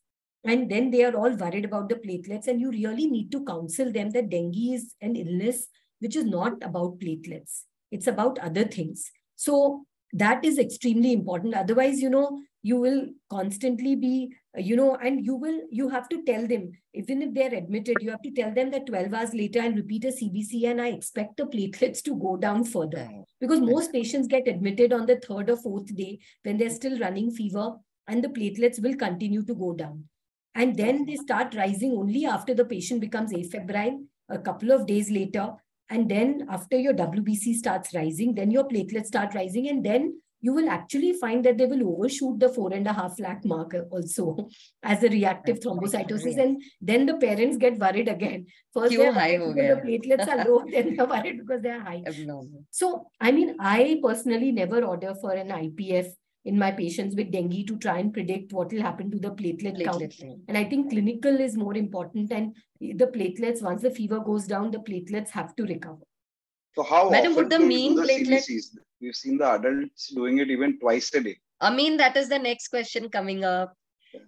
And then they are all worried about the platelets. And you really need to counsel them that dengue is an illness which is not about platelets. It's about other things. So that is extremely important. Otherwise, you will constantly be, and you have to tell them, even if they're admitted, you have to tell them that 12 hours later, I'll repeat a CBC and I expect the platelets to go down further. Because most patients get admitted on the 3rd or 4th day when they're still running fever, and the platelets will continue to go down. And then they start rising only after the patient becomes afebrile a couple of days later. And then after your WBC starts rising, then your platelets start rising. And then you will actually find that they will overshoot the 4.5 lakh mark also as a reactive thrombocytosis. And then the parents get worried again. First, they're worried because the platelets are low, then they're worried because they're high. So, I mean, I personally never order for an IPF in my patients with dengue to try and predict what will happen to the platelet count. And I think clinical is more important. And the platelets, once the fever goes down, the platelets have to recover. So how Madam, often would the do you mean do the platelet... CBCs? We've seen the adults doing it even twice a day. Amin, that is the next question coming up.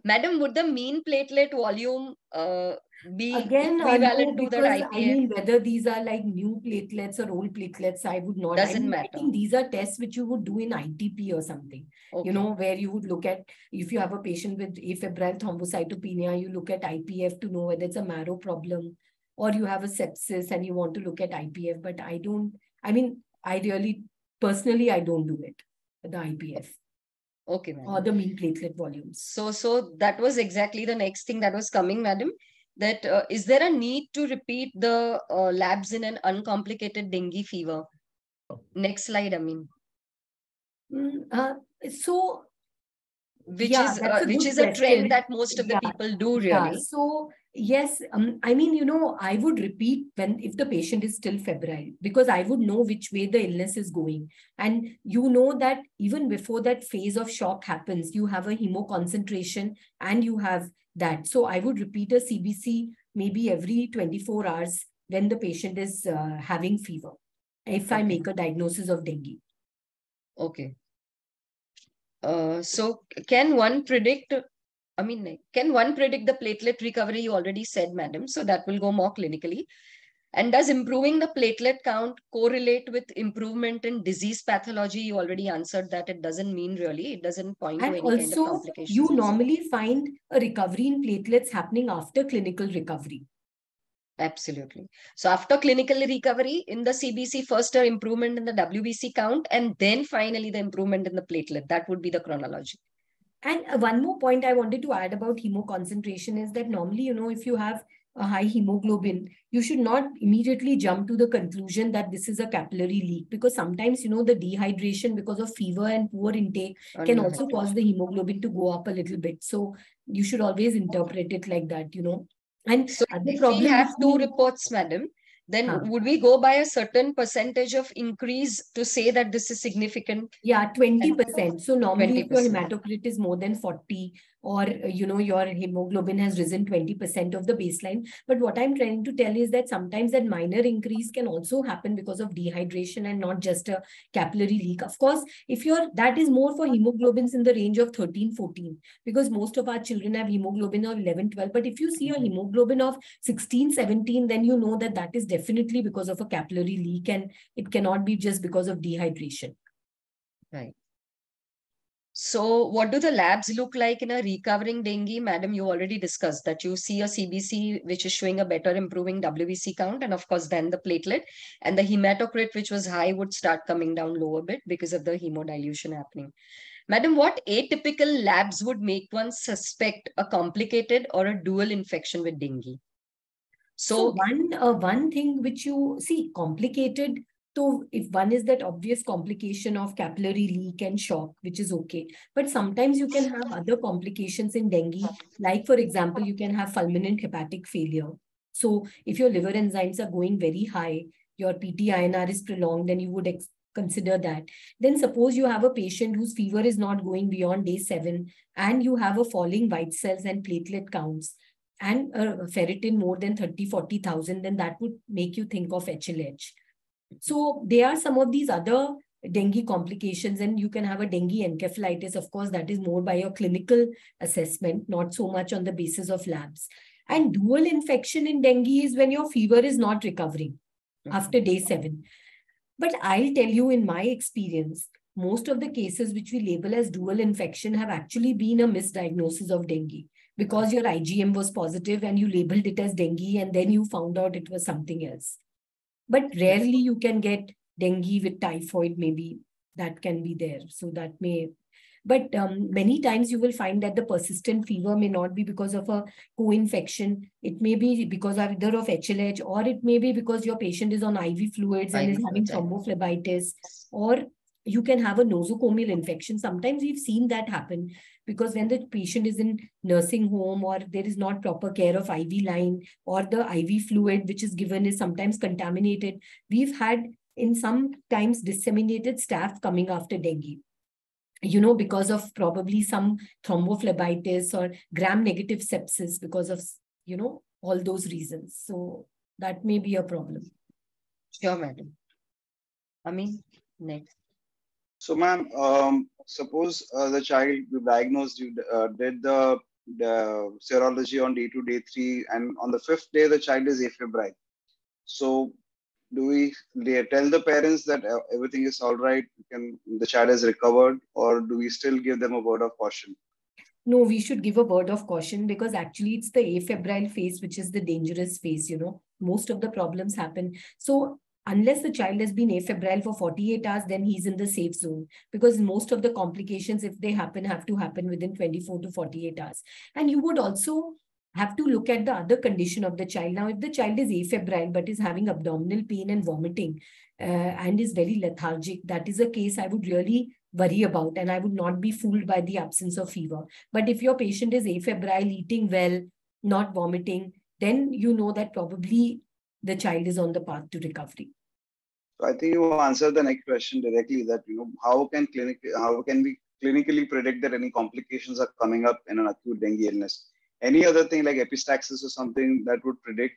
Madam, would the mean platelet volume be equivalent to that IPF? I mean, whether these are like new platelets or old platelets, I would not. Doesn't matter. I think these are tests which you would do in ITP or something. Where you would look at, if you have a patient with afebrile thrombocytopenia, you look at IPF to know whether it's a marrow problem, or you have a sepsis and you want to look at IPF. But I really, personally, I don't do it, the IPF. Okay, madam. Or the mean platelet volumes. So that was exactly the next thing that was coming, madam. That is there a need to repeat the labs in an uncomplicated dengue fever? Next slide, Amin. Which is a trend that most of the people do, really. Yeah. So yes, I mean, I would repeat if the patient is still febrile, because I would know which way the illness is going. And you know that even before that phase of shock happens, you have a hemoconcentration and you have that. So I would repeat a CBC maybe every 24 hours when the patient is having fever, if I make a diagnosis of dengue. Okay. So can one predict the platelet recovery? You already said, madam, so that will go more clinically. And does improving the platelet count correlate with improvement in disease pathology? You already answered that. It doesn't mean really. It doesn't point to any kind of complications. You normally find a recovery in platelets happening after clinical recovery. Absolutely. So after clinical recovery in the CBC, first improvement in the WBC count, and then finally the improvement in the platelet. That would be the chronology. And one more point I wanted to add about hemoconcentration is that normally, if you have a high hemoglobin, you should not immediately jump to the conclusion that this is a capillary leak, because sometimes, the dehydration because of fever and poor intake can also cause the hemoglobin to go up a little bit. So you should always interpret it like that, And so if we have 2 reports, madam, then would we go by a certain percentage of increase to say that this is significant? Yeah, 20%. So normally 20%. If your hematocrit is more than 40, or, your hemoglobin has risen 20% of the baseline. But what I'm trying to tell is that sometimes that minor increase can also happen because of dehydration and not just a capillary leak. Of course, that is more for hemoglobins in the range of 13, 14, because most of our children have hemoglobin of 11, 12. But if you see a hemoglobin of 16, 17, then you know that is definitely because of a capillary leak, and it cannot be just because of dehydration. Right. So what do the labs look like in a recovering dengue? Madam, you already discussed that you see a CBC which is showing a better improving WBC count, and of course then the platelet, and the hematocrit which was high would start coming down low a bit because of the hemodilution happening. Madam, what atypical labs would make one suspect a complicated or a dual infection with dengue? So one thing which you see complicated, so if one is that obvious complication of capillary leak and shock, which is okay. But sometimes you can have other complications in dengue. Like, for example, you can have fulminant hepatic failure. So if your liver enzymes are going very high, your PT-INR is prolonged, then you would consider that. Then suppose you have a patient whose fever is not going beyond day 7, and you have a falling white cells and platelet counts, and ferritin more than 30,000-40,000, then that would make you think of HLH. So there are some of these other dengue complications, and you can have a dengue encephalitis. Of course, that is more by your clinical assessment, not so much on the basis of labs. And dual infection in dengue is when your fever is not recovering after day 7. But I'll tell you, in my experience, most of the cases which we label as dual infection have actually been a misdiagnosis of dengue, because your IgM was positive and you labeled it as dengue and then you found out it was something else. But rarely you can get dengue with typhoid, maybe that can be there. So that may, but many times you will find that the persistent fever may not be because of a co-infection. It may be because either of HLH, or it may be because your patient is on IV fluids and is having thrombophlebitis, or you can have a nosocomial infection. Sometimes we've seen that happen because when the patient is in nursing home or there is not proper care of IV line, or the IV fluid which is given is sometimes contaminated. We've had in sometimes disseminated staph coming after dengue, because of probably some thrombophlebitis or gram-negative sepsis because of, all those reasons. So that may be a problem. Sure, madam. Amin, next. So, ma'am, suppose the child you diagnosed, you did the serology on day 2, day 3, and on the 5th day, the child is afebrile. So, do we tell the parents that everything is all right, the child has recovered, or do we still give them a word of caution? No, we should give a word of caution, because actually it's the afebrile phase which is the dangerous phase. Most of the problems happen. So unless the child has been afebrile for 48 hours, then he's in the safe zone, because most of the complications, if they happen, have to happen within 24 to 48 hours. And you would also have to look at the other condition of the child. Now, if the child is afebrile but is having abdominal pain and vomiting and is very lethargic, that is a case I would really worry about, and I would not be fooled by the absence of fever. But if your patient is afebrile, eating well, not vomiting, then you know that probably the child is on the path to recovery. So I think you answered the next question directly, that how can we clinically predict that any complications are coming up in an acute dengue illness? Any other thing like epistaxis or something that would predict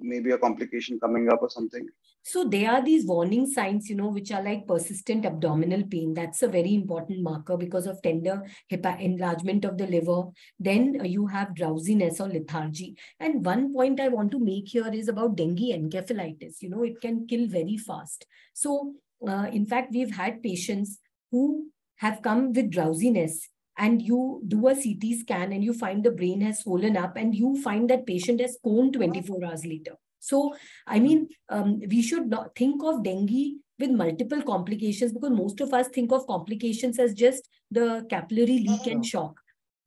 maybe a complication coming up or something? So there are these warning signs, which are like persistent abdominal pain. That's a very important marker because of tender enlargement of the liver. Then you have drowsiness or lethargy. And one point I want to make here is about dengue encephalitis. It can kill very fast. So in fact, we've had patients who have come with drowsiness, and you do a CT scan and you find the brain has swollen up, and you find that patient has coned 24 hours later. So, I mean, we should not think of dengue with multiple complications, because most of us think of complications as just the capillary leak and shock.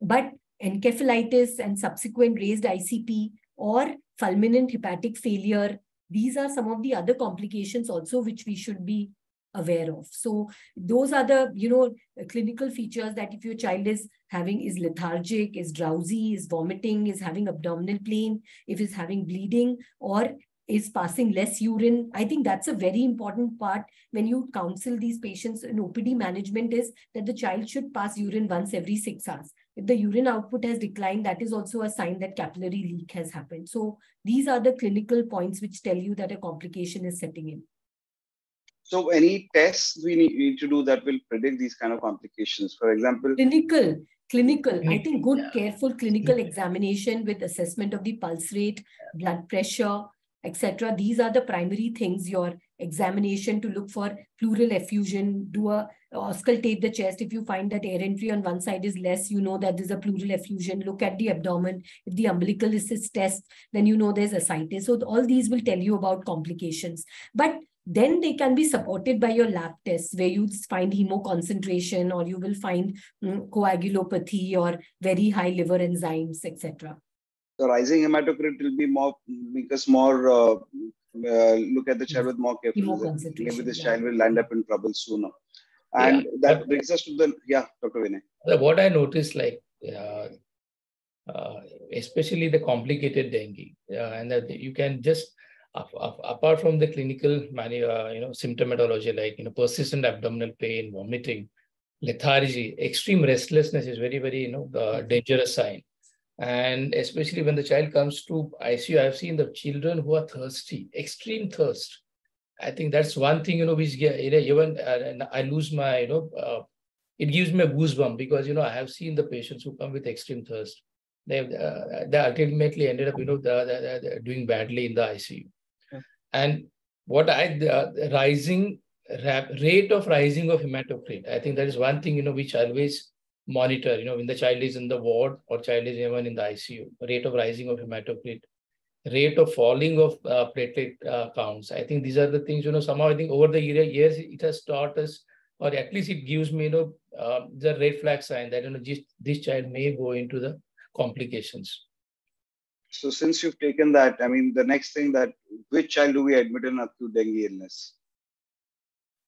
But encephalitis and subsequent raised ICP or fulminant hepatic failure, these are some of the other complications also which we should be aware of. So those are the, clinical features, that if your child is lethargic, is drowsy, is vomiting, is having abdominal pain, if is having bleeding, or is passing less urine. I think that's a very important part when you counsel these patients in OPD management, is that the child should pass urine once every 6 hours. If the urine output has declined, that is also a sign that capillary leak has happened. So these are the clinical points which tell you that a complication is setting in. So any tests we need to do that will predict these kind of complications? For example, clinical. I think good, careful clinical examination with assessment of the pulse rate, blood pressure, etc. These are the primary things. Your examination to look for pleural effusion, auscultate the chest. If you find that air entry on one side is less, you know that there's a pleural effusion. Look at the abdomen. If the umbilical cyst test, then you know there's ascites. So all these will tell you about complications. But then they can be supported by your lab tests, where you find hemoconcentration, or you will find coagulopathy or very high liver enzymes, etc. So rising hematocrit will be make us more look at the child with more carefulness. Maybe this child will land up in trouble sooner. And that brings us to Dr. Vinay. What I noticed, especially the complicated dengue, and that you can just, apart from the clinical symptomatology, like persistent abdominal pain, vomiting, lethargy, extreme restlessness is very, very dangerous sign. And especially when the child comes to ICU, I've seen the children who are thirsty, extreme thirst. I think that's one thing which even I lose my it gives me a goosebump, because I have seen the patients who come with extreme thirst. They ultimately ended up doing badly in the ICU. And what rising rate of rising of hematocrit. I think that is one thing, which I always monitor, when the child is in the ward or child is even in the ICU, rate of rising of hematocrit, rate of falling of platelet counts. I think these are the things, somehow I think over the years, it has taught us, or at least it gives me, the red flag sign that, this child may go into the complications. So since you've taken that, I mean, the next thing that, which child do we admit in acute dengue illness?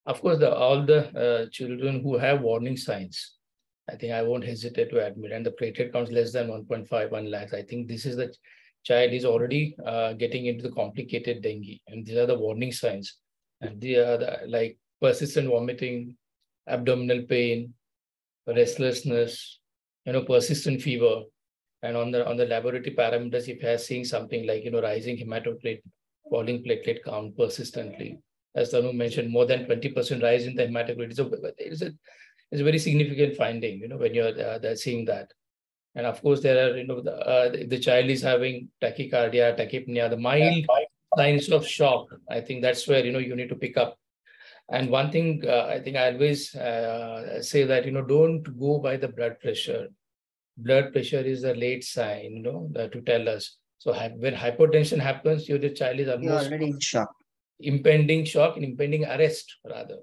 Of course, all the children who have warning signs, I think I won't hesitate to admit, and the platelet counts less than 1.51 lakhs. I think this is the child is already getting into the complicated dengue, and these are the warning signs. And they are like persistent vomiting, abdominal pain, restlessness, persistent fever. And on the laboratory parameters, if you are seeing something like, rising hematocrit, falling platelet count persistently, as Tanu mentioned, more than 20% rise in the hematocrit. So it's a very significant finding, when you're seeing that. And of course, there are, the child is having tachycardia, tachypnea, the mild signs of shock. I think that's where, you need to pick up. And one thing I think I always say that, don't go by the blood pressure. Blood pressure is a late sign, to tell us. So when hypertension happens, the child is almost already in shock. Impending shock and impending arrest, rather.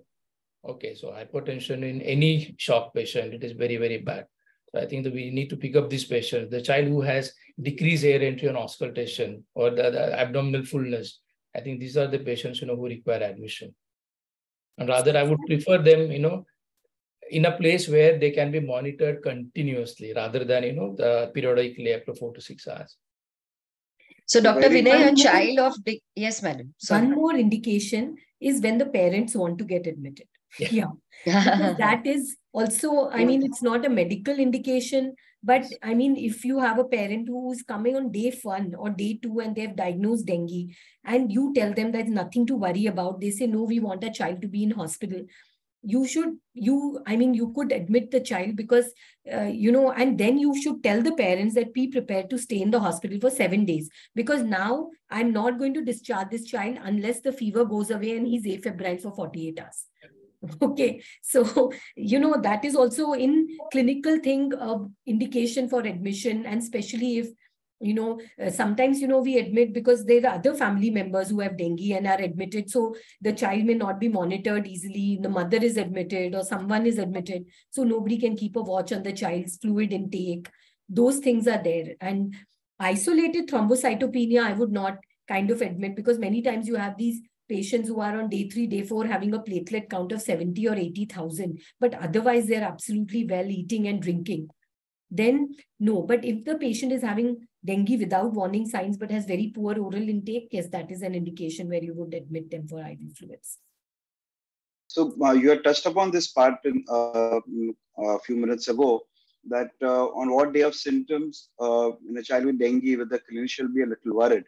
Okay, so hypertension in any shock patient, it is very, very bad. So I think that we need to pick up this patient, the child who has decreased air entry and auscultation or the abdominal fullness. I think these are the patients, who require admission. And rather, I would prefer them, in a place where they can be monitored continuously rather than, periodically after 4 to 6 hours. So, Dr. Very Vinay, a good. child of... Yes, madam. Sorry. One more indication is when the parents want to get admitted. Yeah. Because that is also, I mean, it's not a medical indication, but I mean, if you have a parent who is coming on day 1 or day 2 and they've diagnosed dengue and you tell them there's nothing to worry about, they say, no, we want a child to be in hospital. You could admit the child because, and then you should tell the parents that be prepared to stay in the hospital for 7 days. Because now I'm not going to discharge this child unless the fever goes away and he's afebrile for 48 hours. Okay. So, that is also in clinical thing, indication for admission. And especially if, sometimes, we admit because there are other family members who have dengue and are admitted. So the child may not be monitored easily. The mother is admitted or someone is admitted. So nobody can keep a watch on the child's fluid intake. Those things are there. And isolated thrombocytopenia, I would not kind of admit, because many times you have these patients who are on day 3, day 4 having a platelet count of 70 or 80,000, but otherwise they're absolutely well eating and drinking. Then no, but if the patient is having dengue without warning signs but has very poor oral intake, yes, that is an indication where you would admit them for IV fluids. So you had touched upon this part in a few minutes ago, that on what day of symptoms in a child with dengue, with the clinician will be a little worried.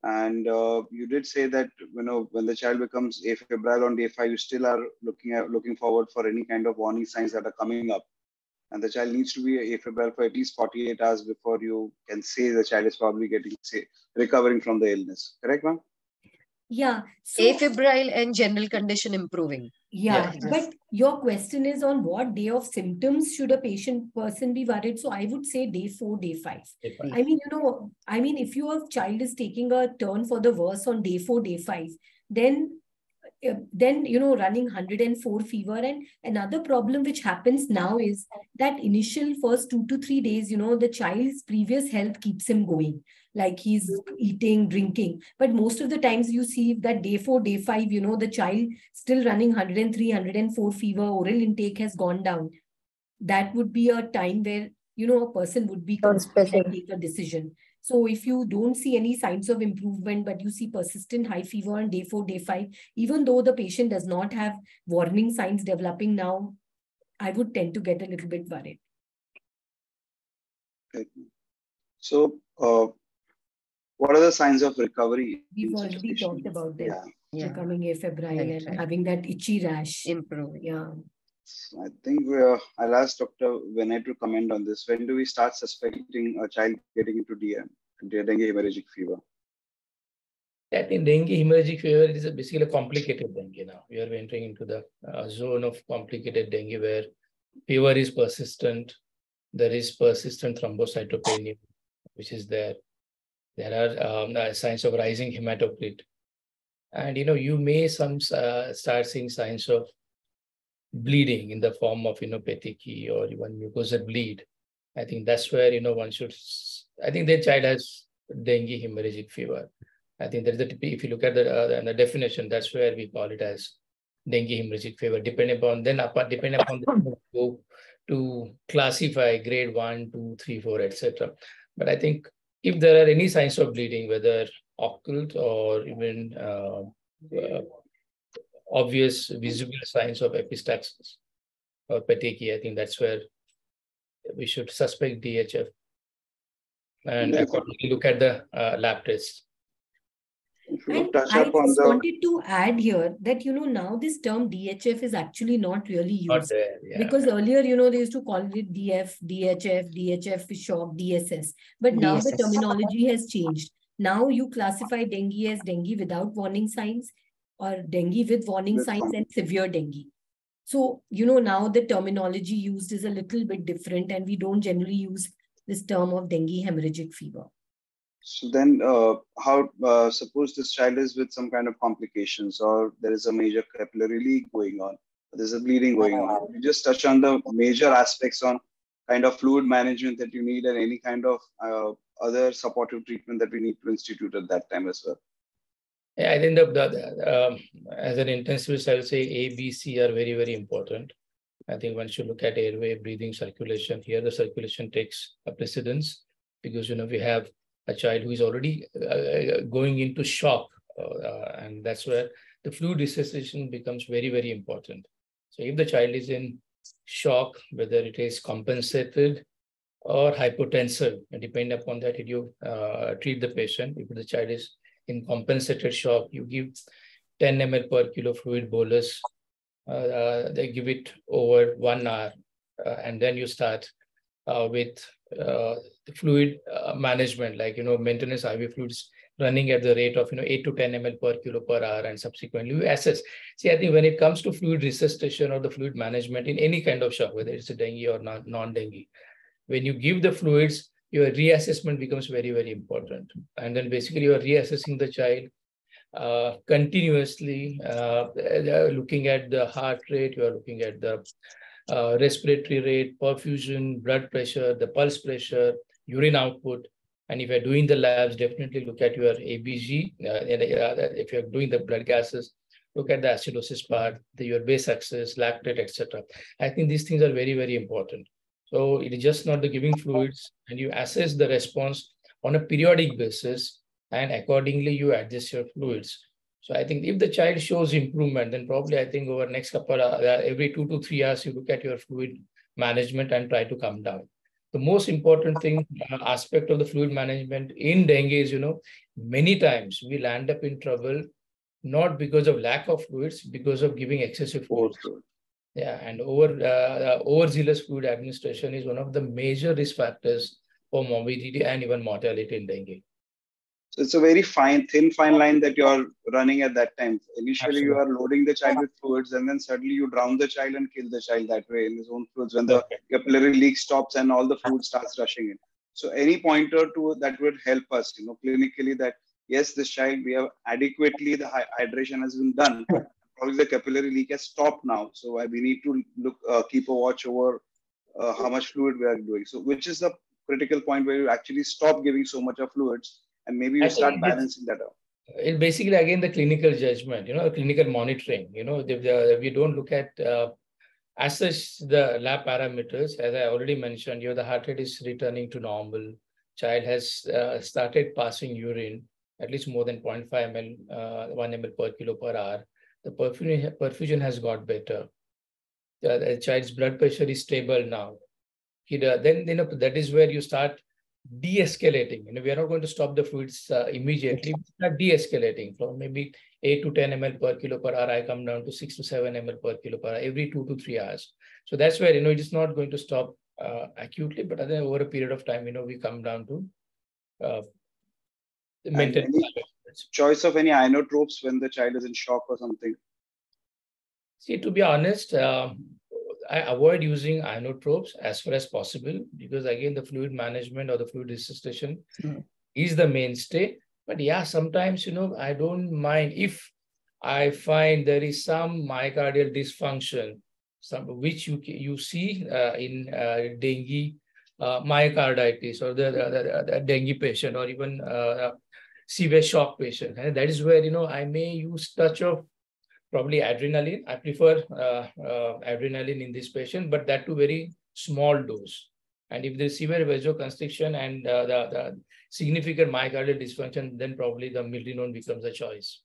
And you did say that when the child becomes afebrile on day 5, you still are looking forward for any kind of warning signs that are coming up. And the child needs to be afebrile for at least 48 hours before you can say the child is probably recovering from the illness. Correct, ma'am? Yeah. So, afebrile and general condition improving. Yeah, Yeah. but your question is on what day of symptoms should a person be worried? So I would say day 4, day 5. I mean, if your child is taking a turn for the worse on day 4, day 5, then running 104 fever. And another problem which happens now is that initial first 2 to 3 days, the child's previous health keeps him going. Like he's eating, drinking. But most of the times you see that day 4, day 5, the child still running 103, 104 fever, oral intake has gone down. That would be a time where, a person would be concerned and take a decision. So if you don't see any signs of improvement, but you see persistent high fever on day 4, day 5, even though the patient does not have warning signs developing now, I would tend to get a little bit worried. Okay. So, what are the signs of recovery? We've already talked about that. Yeah. Becoming afebrile and having that itchy rash. Improving. Yeah. I think I'll ask Dr. Vinay to comment on this. When do we start suspecting a child getting into dengue hemorrhagic fever? I think dengue hemorrhagic fever is basically a complicated dengue now. We are entering into the zone of complicated dengue where fever is persistent. There is persistent thrombocytopenia, which is there. There are signs of rising hematocrit. And, you may start seeing signs of bleeding in the form of, petechiae or even mucosal bleed. I think that's where, one should, I think the child has dengue hemorrhagic fever. I think that if you look at the definition, that's where we call it as dengue hemorrhagic fever, depending upon the go to classify grade 1, 2, 3, 4, etc. But I think if there are any signs of bleeding, whether occult or even obvious visible signs of epistaxis or petechiae, I think that's where we should suspect DHF and accordingly look at the lab tests. And I just wanted to add here that, now this term DHF is actually not really used. Not there, yeah. Because earlier, they used to call it DF, DHF, DHF for shock, DSS. But now the terminology has changed. Now you classify dengue as dengue without warning signs or dengue with warning signs and severe dengue. So, now the terminology used is a little bit different and we don't generally use this term of dengue hemorrhagic fever. So then suppose this child is with some kind of complications or there is a major capillary leak going on, there's a bleeding going on. You just touch on the major aspects on kind of fluid management that you need and any kind of other supportive treatment that we need to institute at that time as well. Yeah, I think as an intensivist, I would say A, B, C are very, very important. I think one should look at airway, breathing, circulation. Here, the circulation takes a precedence because, we have a child who is already going into shock. And that's where the fluid resuscitation becomes very, very important. So if the child is in shock, whether it is compensated or hypotensive, and depending upon that, you treat the patient. If the child is in compensated shock, you give 10 ml per kilo fluid bolus. They give it over 1 hour, and then you start with the fluid management, like, maintenance IV fluids running at the rate of, 8 to 10 ml per kilo per hour, and subsequently you assess. See, I think when it comes to fluid resuscitation or the fluid management in any kind of shock, whether it's a dengue or non-dengue, when you give the fluids, your reassessment becomes very, very important. And then basically you are reassessing the child continuously, looking at the heart rate, you are looking at the respiratory rate, perfusion, blood pressure, the pulse pressure, urine output. And if you're doing the labs, definitely look at your ABG. If you're doing the blood gases, look at the acidosis part, your base access, lactate, etc. I think these things are very, very important. So it is just not the giving fluids, and you assess the response on a periodic basis, and accordingly you adjust your fluids. So I think if the child shows improvement, then probably I think over next couple of every 2 to 3 hours, you look at your fluid management and try to come down. The most important thing, aspect of the fluid management in dengue is, many times we land up in trouble, not because of lack of fluids, because of giving excessive fluids. Yeah, and overzealous fluid administration is one of the major risk factors for morbidity and even mortality in dengue. So it's a very thin line that you're running at that time. Initially, you are loading the child with fluids, and then suddenly you drown the child and kill the child that way in his own fluids when the capillary leak stops and all the fluid starts rushing in. So any pointer to that would help us, clinically, that yes, this child, we have adequately, the hydration has been done. Probably the capillary leak has stopped now. So we need to keep a watch over how much fluid we are doing. So which is the critical point where you actually stop giving so much of fluids and maybe you start balancing that out. It's basically, again, the clinical judgment, clinical monitoring, if you don't look at as such the lab parameters, as I already mentioned, the heart rate is returning to normal. Child has started passing urine, at least more than 0.5 ml, 1 ml per kilo per hour. The perfusion has got better. The child's blood pressure is stable now. Then that is where you start de-escalating. We are not going to stop the fluids immediately. We start de-escalating from maybe 8 to 10 ml per kilo per hour. I come down to 6 to 7 ml per kilo per hour every 2 to 3 hours. So that's where it is not going to stop acutely, but then over a period of time, we come down to maintenance. choice of any inotropes when the child is in shock or something? See, to be honest, I avoid using inotropes as far as possible because again, the fluid management or the fluid resuscitation is the mainstay. But yeah, sometimes, I don't mind if I find there is some myocardial dysfunction, which you see in dengue myocarditis or the dengue patient or even severe shock patient. And that is where, I may use touch of probably adrenaline. I prefer adrenaline in this patient, but that too very small dose. And if there's severe vasoconstriction and the significant myocardial dysfunction, then probably the milrinone becomes a choice.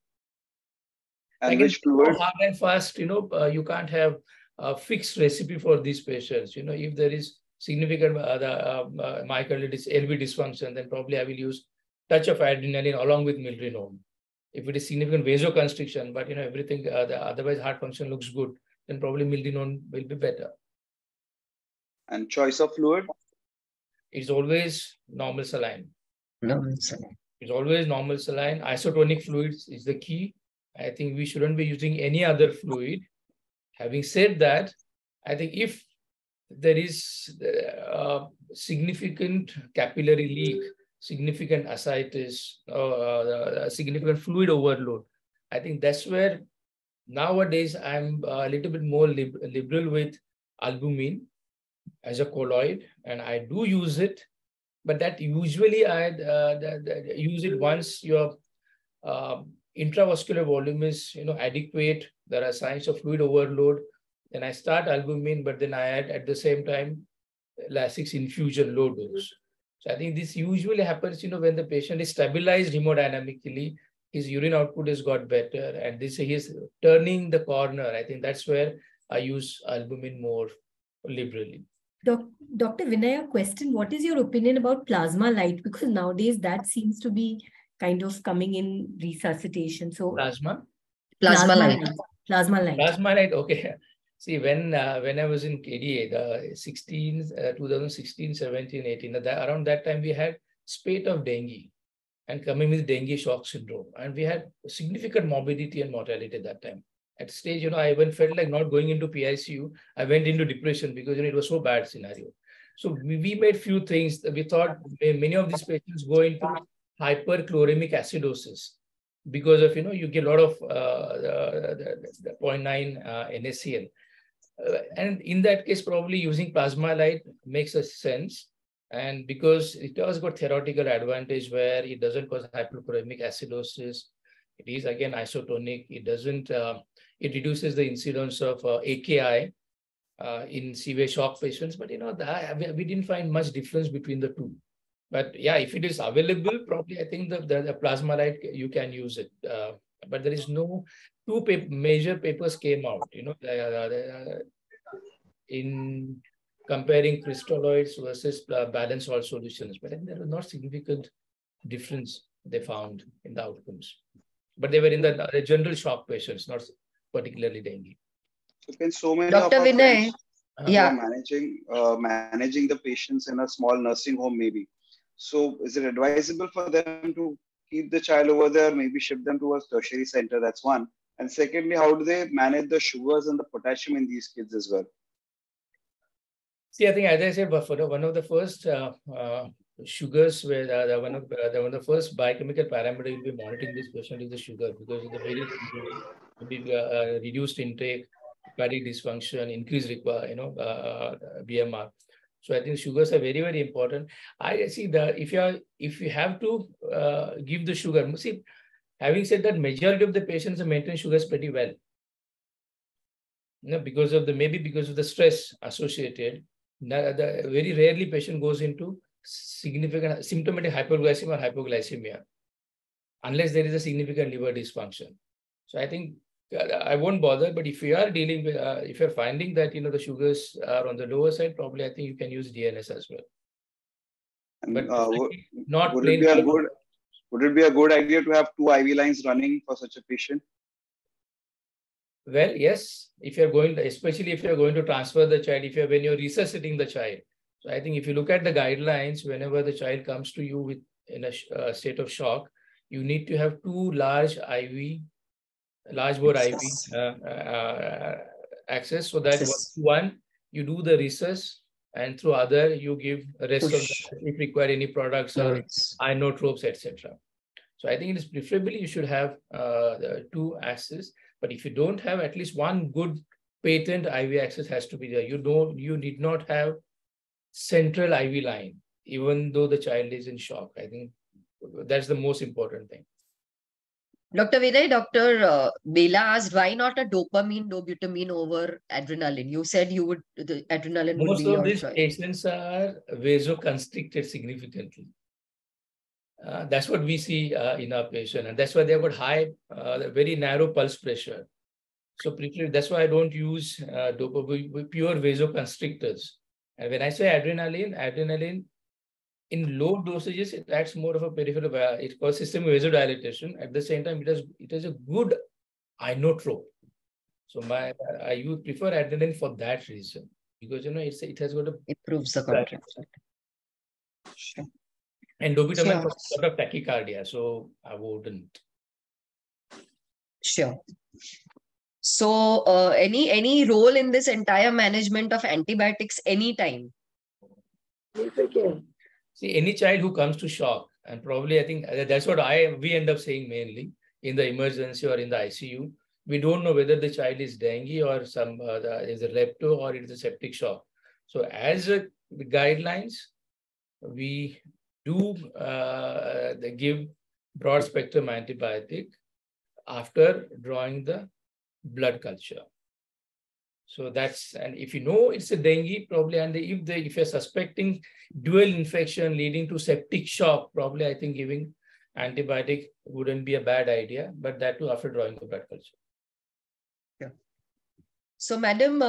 And again, which fluid? hard and fast, you can't have a fixed recipe for these patients. If there is significant myocardial LV dysfunction, then probably I will use touch of adrenaline along with milrinone. If it is significant vasoconstriction, but everything the otherwise heart function looks good, then probably milrinone will be better. And choice of fluid? It's always normal saline. Normal saline. It's always normal saline. Isotonic fluids is the key. I think we shouldn't be using any other fluid. Having said that, I think if there is significant capillary leak, significant ascites, significant fluid overload, I think that's where nowadays I'm a little bit more liberal with albumin as a colloid, and I do use it, but that usually I use it once your intravascular volume is adequate, there are signs of fluid overload, then I start albumin, but then I add at the same time Lasix infusion low dose. So I think this usually happens, when the patient is stabilized hemodynamically, his urine output has got better, and he is turning the corner. I think that's where I use albumin more liberally. Dr. Vinay, a question. What is your opinion about plasma light? Because nowadays that seems to be kind of coming in resuscitation. So Plasma light. Plasma light. Plasma light, okay. See, when I was in KDA, 2016, 17, 18, around that time we had spate of dengue and coming with dengue shock syndrome. And we had significant morbidity and mortality at that time. At stage, I even felt like not going into PICU. I went into depression because it was so bad scenario. So we made few things. We thought many of these patients go into hyperchloremic acidosis because of, you get a lot of the 0.9 NaCl. And in that case, probably using plasma light makes a sense. And because it has got theoretical advantage where it doesn't cause hyperchloremic acidosis, it is again isotonic, it doesn't, it reduces the incidence of AKI in severe shock patients. But we didn't find much difference between the two. But yeah, if it is available, probably I think the plasma light, you can use it. But there is no major papers came out, in comparing crystalloids versus balanced salt solutions. But I think there was not significant difference they found in the outcomes. But they were in the general shock patients, not particularly dengue. So many Dr. of our Vinay, friends who are managing the patients in a small nursing home maybe. So is it advisable for them to keep the child over there, maybe ship them to a tertiary center? That's one. And secondly, how do they manage the sugars and the potassium in these kids as well? See, I think as I said, one of the first sugars where one of the first biochemical parameter you'll be monitoring this patient is the sugar because of the very reduced intake, hepatic dysfunction, increased BMR. So I think sugars are very, very important. I see that if you have to give the sugar, see, having said that, majority of the patients are maintaining sugars pretty well. Because of the stress associated. Very rarely patient goes into significant symptomatic hyperglycemia or hypoglycemia, unless there is a significant liver dysfunction. So I think I won't bother, but if you are dealing with, if you're finding that, the sugars are on the lower side, probably I think you can use DNS as well. And, but would it be a good idea to have 2 IV lines running for such a patient? Well, yes, if you're going, especially if you're going to transfer the child, when you're resuscitating the child. So I think if you look at the guidelines, whenever the child comes to you in a state of shock, you need to have two large bore IV access, so that one you do the resus, and through other you give rest of the, if require any products or inotropes, etc. So I think it is preferably you should have two access, but if you don't have, at least one good patent IV access has to be there. You need not have central IV line, even though the child is in shock. I think that's the most important thing. Dr. Vinay, Dr. Bela asked, why not a dopamine, dobutamine over adrenaline? You said the adrenaline would be your choice. Most of these patients are vasoconstricted significantly. That's what we see in our patient, and that's why they've got high, very narrow pulse pressure. So that's why I don't use pure vasoconstrictors. And when I say adrenaline in low dosages, it acts more of a peripheral. It's called systemic vasodilatation. At the same time, it is a good inotrope. So I would prefer adrenaline for that reason, because it has got a improves the contraction. Sure. And dobutamine for sort of tachycardia, so I wouldn't. Sure. So, any role in this entire management of antibiotics anytime? See, any child who comes to shock, and probably I think that's what we end up saying mainly in the emergency or in the ICU. We don't know whether the child is dengue or is a lepto or it is a septic shock. So as the guidelines, we do give broad spectrum antibiotic after drawing the blood culture. So and if you know it's a dengue, probably, and if you're suspecting dual infection leading to septic shock, probably I think giving antibiotic wouldn't be a bad idea, but that too after drawing the blood culture. Yeah. So, madam,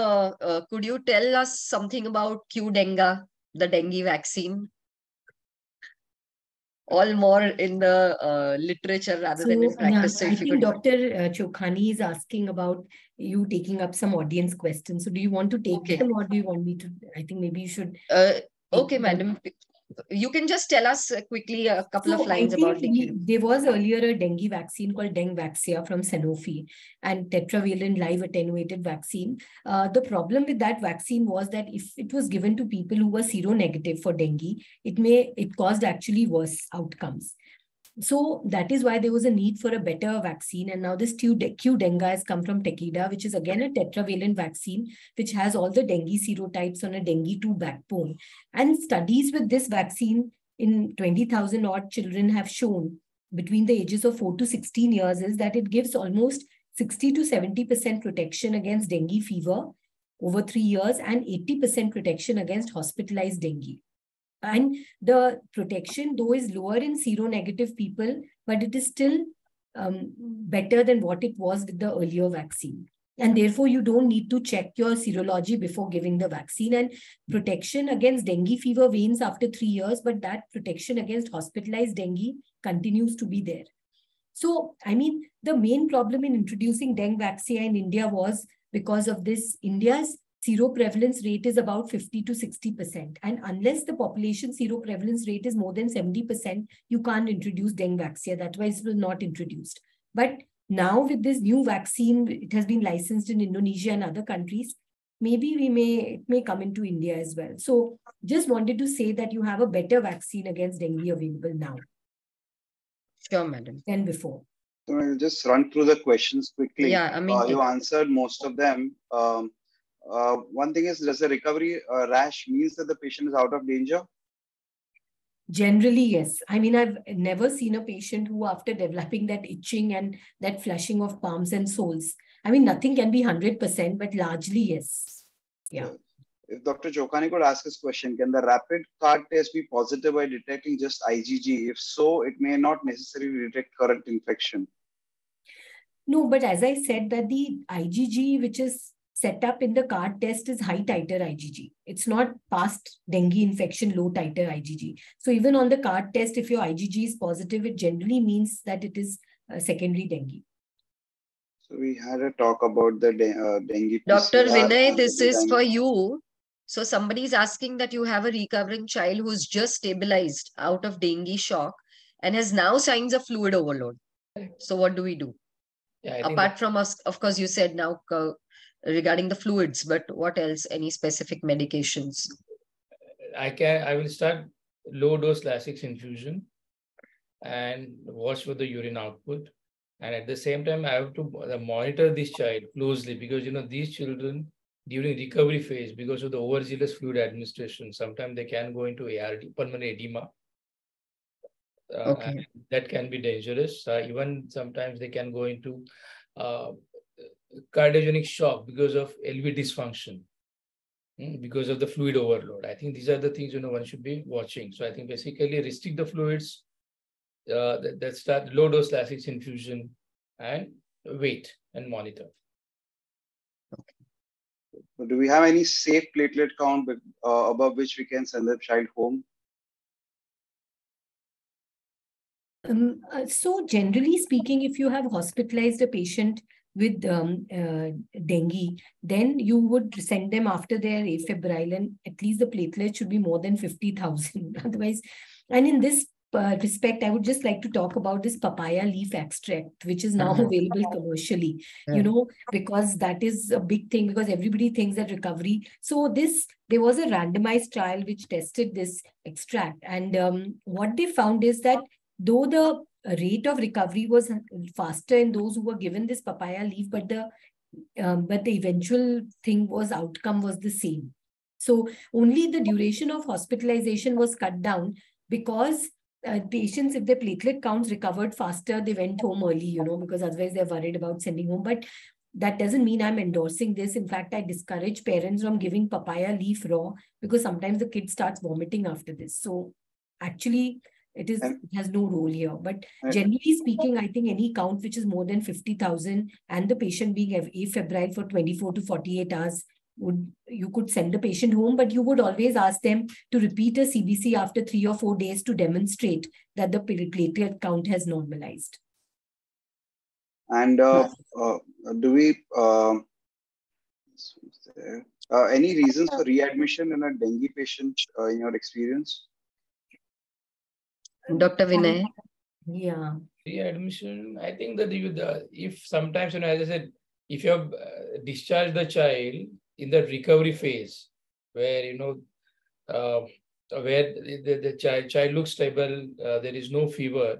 could you tell us something about Dengue, the dengue vaccine? All more in the literature rather than in practice. So I think Dr. Chokhani is asking about you taking up some audience questions. So do you want to take them, or do you want me to? I think maybe you should. Okay, madam. You can just tell us quickly a couple of lines about dengue. There was earlier a dengue vaccine called Dengvaxia from Sanofi, and tetravalent live attenuated vaccine. The problem with that vaccine was that if it was given to people who were seronegative for dengue, it caused actually worse outcomes. So that is why there was a need for a better vaccine. And now this Dengue has come from Takeda, which is again a tetravalent vaccine, which has all the dengue serotypes on a dengue 2 backbone. And studies with this vaccine in 20,000 odd children have shown between the ages of 4 to 16 years is that it gives almost 60 to 70% protection against dengue fever over 3 years and 80% protection against hospitalized dengue. And the protection, though, is lower in seronegative people, but it is still better than what it was with the earlier vaccine. And therefore, you don't need to check your serology before giving the vaccine. And protection against dengue fever wanes after 3 years, but that protection against hospitalized dengue continues to be there. So, I mean, the main problem in introducing Dengvaxia in India was because of this. India's seroprevalence rate is about 50 to 60%. And unless the population seroprevalence rate is more than 70%, you can't introduce Dengvaxia. That's why it was not introduced. But now with this new vaccine, it has been licensed in Indonesia and other countries. Maybe it may come into India as well. So just wanted to say that you have a better vaccine against dengue available now. Sure, madam. Than before. So I'll just run through the questions quickly. Yeah, I mean, you answered most of them. One thing is, does the recovery rash means that the patient is out of danger? Generally, yes. I mean, I've never seen a patient who, after developing that itching and that flushing of palms and soles, I mean, nothing can be 100%, but largely, yes. Yeah. If Dr. Chokhani could ask this question, can the rapid card test be positive by detecting just IgG? If so, it may not necessarily detect current infection. No, but as I said, that the IgG, which is set up in the card test, is high titer IgG. It's not past dengue infection, low titer IgG. So even on the card test, if your IgG is positive, it generally means that it is secondary dengue. So we had a talk about the dengue. Dr. Vinay, this is for you. So somebody is asking that you have a recovering child who's just stabilized out of dengue shock and has now signs of fluid overload. So what do we do? Yeah, I think Apart from us, of course, you said now regarding the fluids, but what else? Any specific medications? I will start low dose Lasix infusion and watch for the urine output. And at the same time, I have to monitor this child closely because, these children during recovery phase, because of the overzealous fluid administration, sometimes they can go into ARD, pulmonary edema. Okay. That can be dangerous. Even sometimes they can go into cardiogenic shock because of LV dysfunction, because of the fluid overload. I think these are the things, one should be watching. So I think basically restrict the fluids, that start low dose Lasix infusion and wait and monitor. Do we have any safe platelet count above which we can send the child home? So generally speaking, if you have hospitalized a patient with dengue, then you would send them after their afebrile, and at least the platelet should be more than 50,000. Otherwise, and in this respect, I would just like to talk about this papaya leaf extract, which is now available commercially, because that is a big thing, because everybody thinks that recovery. So there was a randomized trial which tested this extract, and what they found is that though the rate of recovery was faster in those who were given this papaya leaf, but the eventual outcome was the same. So only the duration of hospitalization was cut down because patients, if their platelet counts recovered faster, they went home early, because otherwise they're worried about sending home. But that doesn't mean I'm endorsing this. In fact, I discourage parents from giving papaya leaf raw because sometimes the kid starts vomiting after this. So actually, it has no role here. But generally speaking, I think any count which is more than 50,000 and the patient being afebrile for 24 to 48 hours, you could send the patient home, but you would always ask them to repeat a CBC after 3 or 4 days to demonstrate that the platelet count has normalized. And do we any reasons for readmission in a dengue patient in your experience? Dr. Vinay? Yeah. Readmission, I think that if sometimes, as I said, if you have discharged the child in the recovery phase, where, where the child looks stable, there is no fever,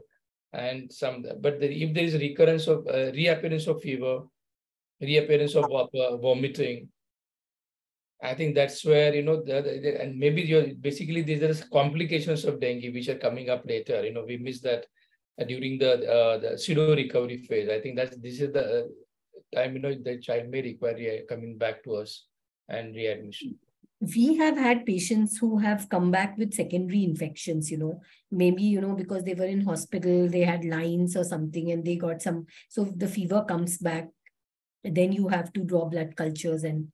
and if there is recurrence of reappearance of fever, reappearance of vomiting, I think that's where, and maybe basically these are complications of dengue which are coming up later. We missed that during the pseudo recovery phase. I think this is the time, the child may require coming back to us and readmission. We have had patients who have come back with secondary infections, maybe, because they were in hospital, they had lines or something and they got some, so the fever comes back, then you have to draw blood cultures and,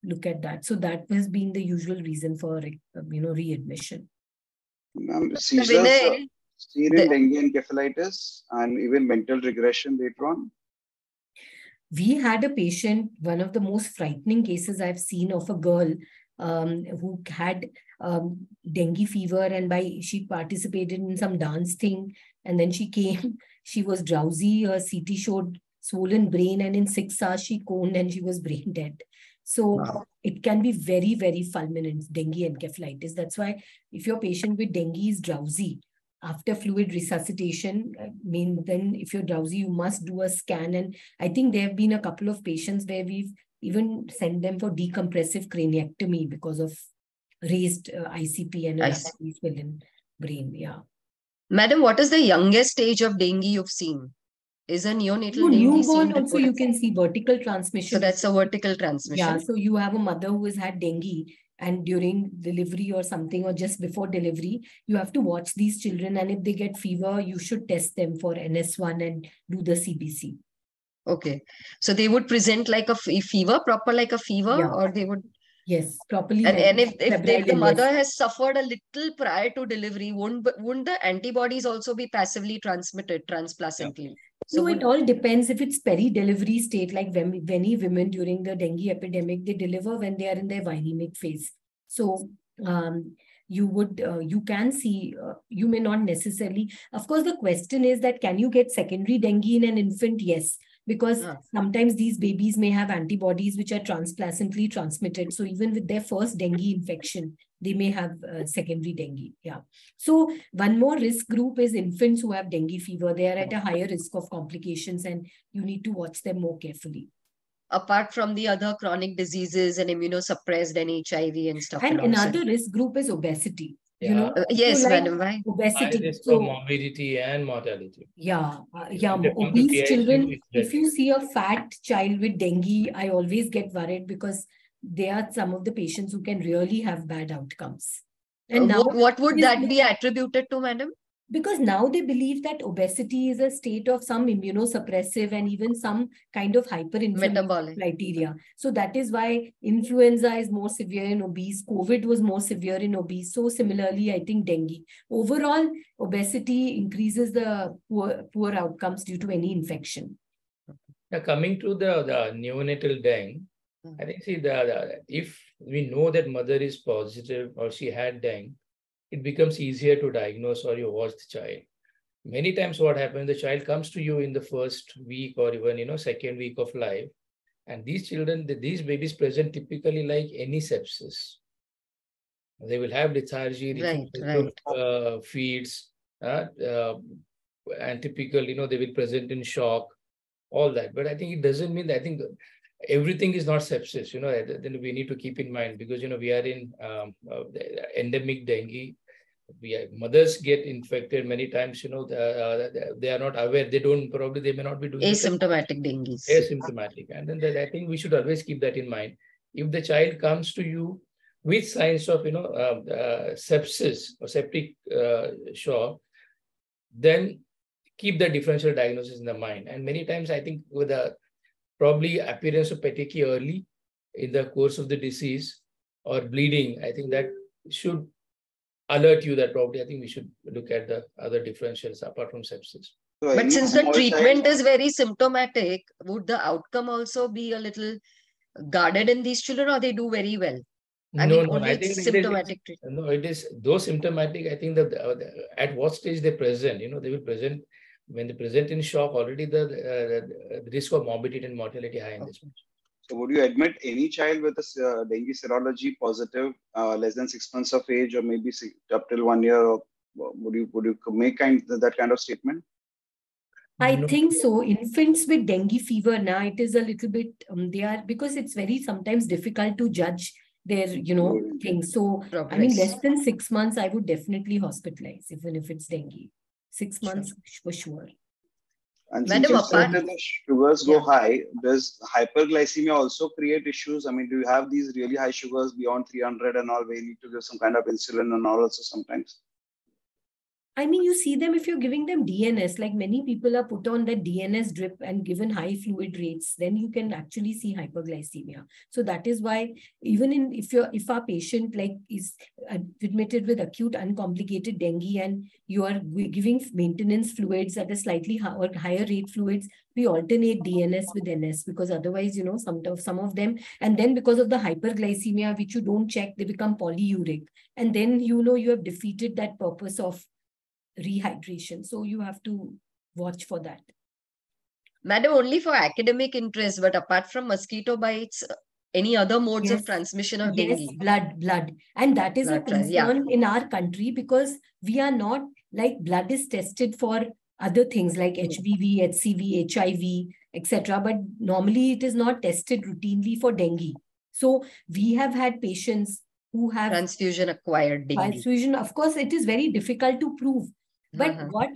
look at that. So that has been the usual reason for, readmission. Seizures seen in dengue encephalitis and even mental regression later on. We had a patient, one of the most frightening cases I've seen of a girl who had dengue fever, and she participated in some dance thing, and then she came, she was drowsy, her CT showed swollen brain, and in 6 hours she coned and she was brain dead. So it can be very, very fulminant, dengue encephalitis. That's why if your patient with dengue is drowsy, after fluid resuscitation, then if you're drowsy, you must do a scan. And I think there have been a couple of patients where we've even sent them for decompressive craniectomy because of raised ICP and a swollen brain. Yeah. Madam, what is the youngest age of dengue you've seen? Is a neonatal dengue newborn also you can see vertical transmission. So that's a vertical transmission. Yeah. So you have a mother who has had dengue, and during delivery or something, or just before delivery, you have to watch these children. And if they get fever, you should test them for NS1 and do the CBC. Okay. So they would present like a fever, proper like a fever, or they would... Yes, properly. And if the mother has suffered a little prior to delivery, wouldn't the antibodies also be passively transmitted transplacentally? Yeah. So it all depends. If it's peri-delivery state, like many women during the dengue epidemic, they deliver when they are in their viremic phase. So you can see, you may not necessarily. Of course, the question is that can you get secondary dengue in an infant? Yes, because sometimes these babies may have antibodies which are transplacentally transmitted. So even with their first dengue infection, they may have secondary dengue. Yeah. So one more risk group is infants who have dengue fever. They are at a higher risk of complications, and you need to watch them more carefully. Apart from the other chronic diseases and immunosuppressed and HIV and stuff. And also. another risk group is obesity. Yeah. You know, yes, so like madam. Why? High obesity. risk So of morbidity and mortality. yeah, If they come to obese PICU, children. it's If deadly. you see a fat child with dengue, I always get worried because they are some of the patients who can really have bad outcomes. And now, what would that be attributed to, madam? because now they believe that obesity is a state of some immunosuppressive and even some kind of hyperinflammatory criteria. So that is why influenza is more severe in obese. COVID was more severe in obese. So similarly, I think dengue. Overall, obesity increases the poor outcomes due to any infection. Now, coming to the neonatal dengue, I think, see, if we know that mother is positive or she had dengue, it becomes easier to diagnose or you watch the child. Many times what happens, the child comes to you in the first week or even, second week of life. And these children, these babies present typically like any sepsis. They will have lethargy, feeds, and typical, they will present in shock, all that. But I think it doesn't mean that, I think everything is not sepsis, then we need to keep in mind because, we are in endemic dengue. Mothers get infected many times, they are not aware. They may not be doing asymptomatic dengue. Asymptomatic. And then I think we should always keep that in mind. If the child comes to you with signs of, sepsis or septic shock, then keep the differential diagnosis in the mind. And many times I think with the probably appearance of petechiae early in the course of the disease or bleeding, I think that should alert you that probably I think we should look at the other differentials apart from sepsis. But since the treatment is very symptomatic, would the outcome also be a little guarded in these children, or they do very well? I think symptomatic treatment. No, it is those symptomatic. I think that at what stage they present, they will present when they present in shock. Already the risk of morbidity and mortality high in this patient. So would you admit any child with a dengue serology positive, less than 6 months of age, or maybe up till 1 year? Or would you make that kind of statement? I think so. Infants with dengue fever now, it is a little bit because it's very sometimes difficult to judge their things. So I mean, less than 6 months, I would definitely hospitalize even if it's dengue. 6 months for sure. And since you said that the sugars go high, does hyperglycemia also create issues? I mean, do you have these really high sugars beyond 300 and all where you need to give some kind of insulin and all also sometimes? I mean, you see them if you're giving them DNS, like many people are put on that DNS drip and given high fluid rates, then you can actually see hyperglycemia. So that is why even if our patient like is admitted with acute uncomplicated dengue and you are giving maintenance fluids at a slightly higher rate fluids, we alternate DNS with NS because otherwise, some of them, and then because of the hyperglycemia, which you don't check, they become polyuric. And then, you have defeated that purpose of rehydration. So you have to watch for that. Madam, only for academic interest, but apart from mosquito bites, any other modes of transmission of dengue? Yes, blood. And that is a concern in our country because we are not, like blood is tested for other things like HBV, HCV, HIV, etc. But normally it is not tested routinely for dengue. So we have had patients who have transfusion acquired dengue. Transfusion, of course, it is very difficult to prove. But what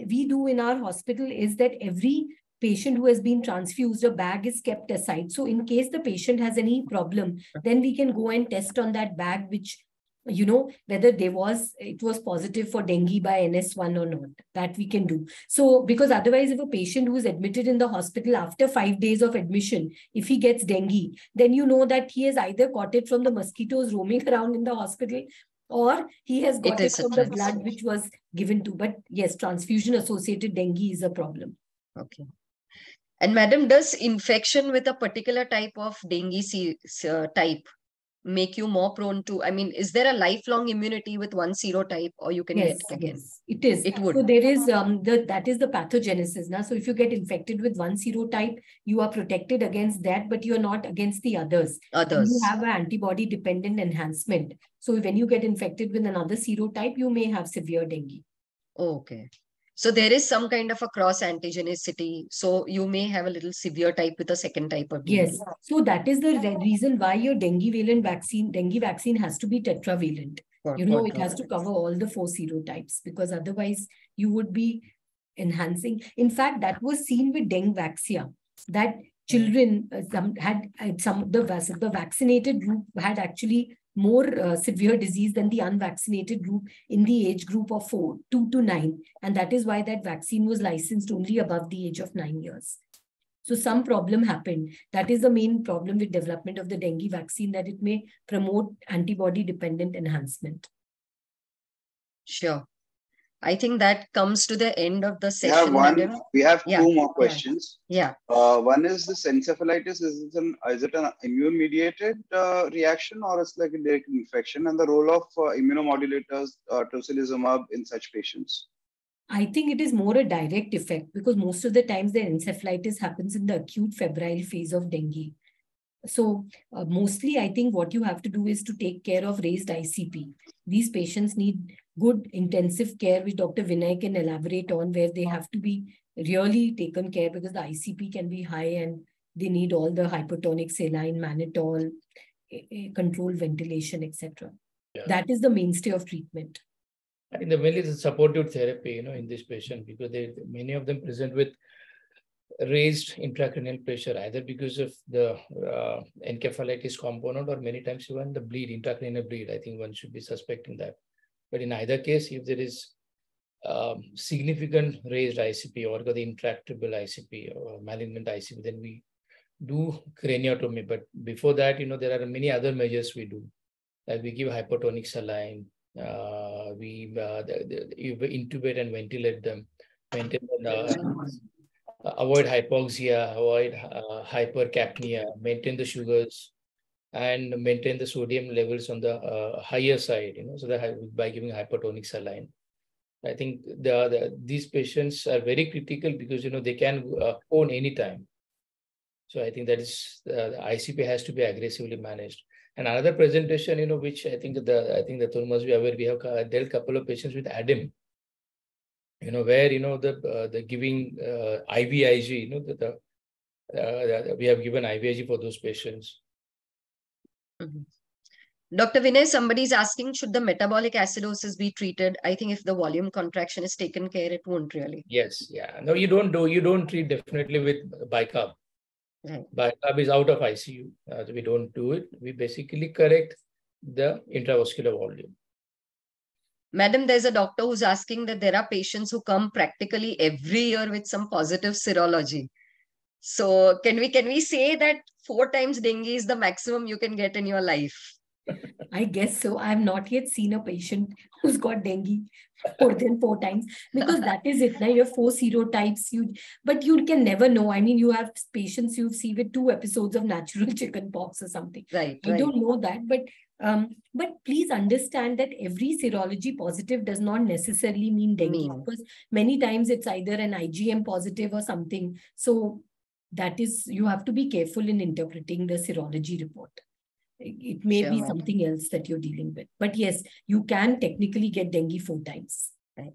we do in our hospital is that every patient who has been transfused, a bag is kept aside. So in case the patient has any problem, then we can go and test on that bag, which, whether it was positive for dengue by NS1 or not. That we can do. So because otherwise, if a patient who is admitted in the hospital after 5 days of admission, if he gets dengue, then you know that he has either caught it from the mosquitoes roaming around in the hospital, or he has got it from the blood which was given to. But yes, transfusion-associated dengue is a problem. Okay. And madam, does infection with a particular type of dengue type make you more prone to, I mean, is there a lifelong immunity with one serotype, or you can Yes, get it again? yes, it is. It would. So there is that is the pathogenesis now. So if you get infected with one serotype, you are protected against that, but you're not against the others. And you Others. have an antibody dependent enhancement. So when you get infected with another serotype, you may have severe dengue. Okay. So there is some kind of a cross antigenicity. So you may have a little severe type with a second type of dengue. Yes. So that is the reason why your dengue vaccine has to be tetravalent. You know, it has to cover all the 4 serotypes, because otherwise you would be enhancing. In fact, that was seen with dengue vaxia, that children the vaccinated group had actually more severe disease than the unvaccinated group in the age group of 2 to 9. And that is why that vaccine was licensed only above the age of 9 years. So some problem happened. That is the main problem with development of the dengue vaccine, that it may promote antibody-dependent enhancement. Sure. I think that comes to the end of the session. We have 2 more questions. Yeah. One is this encephalitis. Is it an immune-mediated reaction, or it's like a direct infection? And the role of immunomodulators, tocilizumab, in such patients? I think it is more a direct effect, because most of the times the encephalitis happens in the acute febrile phase of dengue. So mostly I think what you have to do is to take care of raised ICP. These patients need good intensive care, which Dr. Vinay can elaborate on, where they have to be really taken care, because the ICP can be high and they need all the hypertonic saline, mannitol, controlled ventilation, etc. Yeah. That is the mainstay of treatment. I think the mainly is supportive therapy, in this patient, because many of them present with raised intracranial pressure, either because of the encephalitis component, or many times even the intracranial bleed. I think one should be suspecting that. But in either case, if there is significant raised ICP or the intractable ICP or malignant ICP, then we do craniotomy. But before that, there are many other measures we do. Like we give hypertonic saline, we intubate and ventilate them, maintain avoid hypoxia, avoid hypercapnia, maintain the sugars, and maintain the sodium levels on the higher side, so that by giving hypertonic saline. I think these patients are very critical, because, they can own anytime. So I think that is the ICP has to be aggressively managed. And another presentation, which I think the Tanu must be aware, we have dealt a couple of patients with ADEM, where, the giving IVIG, we have given IVIG for those patients. Mm-hmm. Dr. Vinay, somebody is asking, should the metabolic acidosis be treated? I think if the volume contraction is taken care, it won't really. Yes, yeah. No, you don't treat definitely with bicarb. Right. Bicarb is out of ICU. We don't do it. We basically correct the intravascular volume. Madam, there's a doctor who's asking that there are patients who come practically every year with some positive serology. So can we say that 4 times dengue is the maximum you can get in your life? I guess so. I have not yet seen a patient who's got dengue more than 4 times, because that is it. Now you have 4 serotypes, but you can never know. I mean, you have patients you see with 2 episodes of natural chickenpox or something. Right. You don't know that, but please understand that every serology positive does not necessarily mean dengue, because many times it's either an IgM positive or something. So that is, you have to be careful in interpreting the serology report. It may be something else that you're dealing with. But yes, you can technically get dengue 4 times. Right.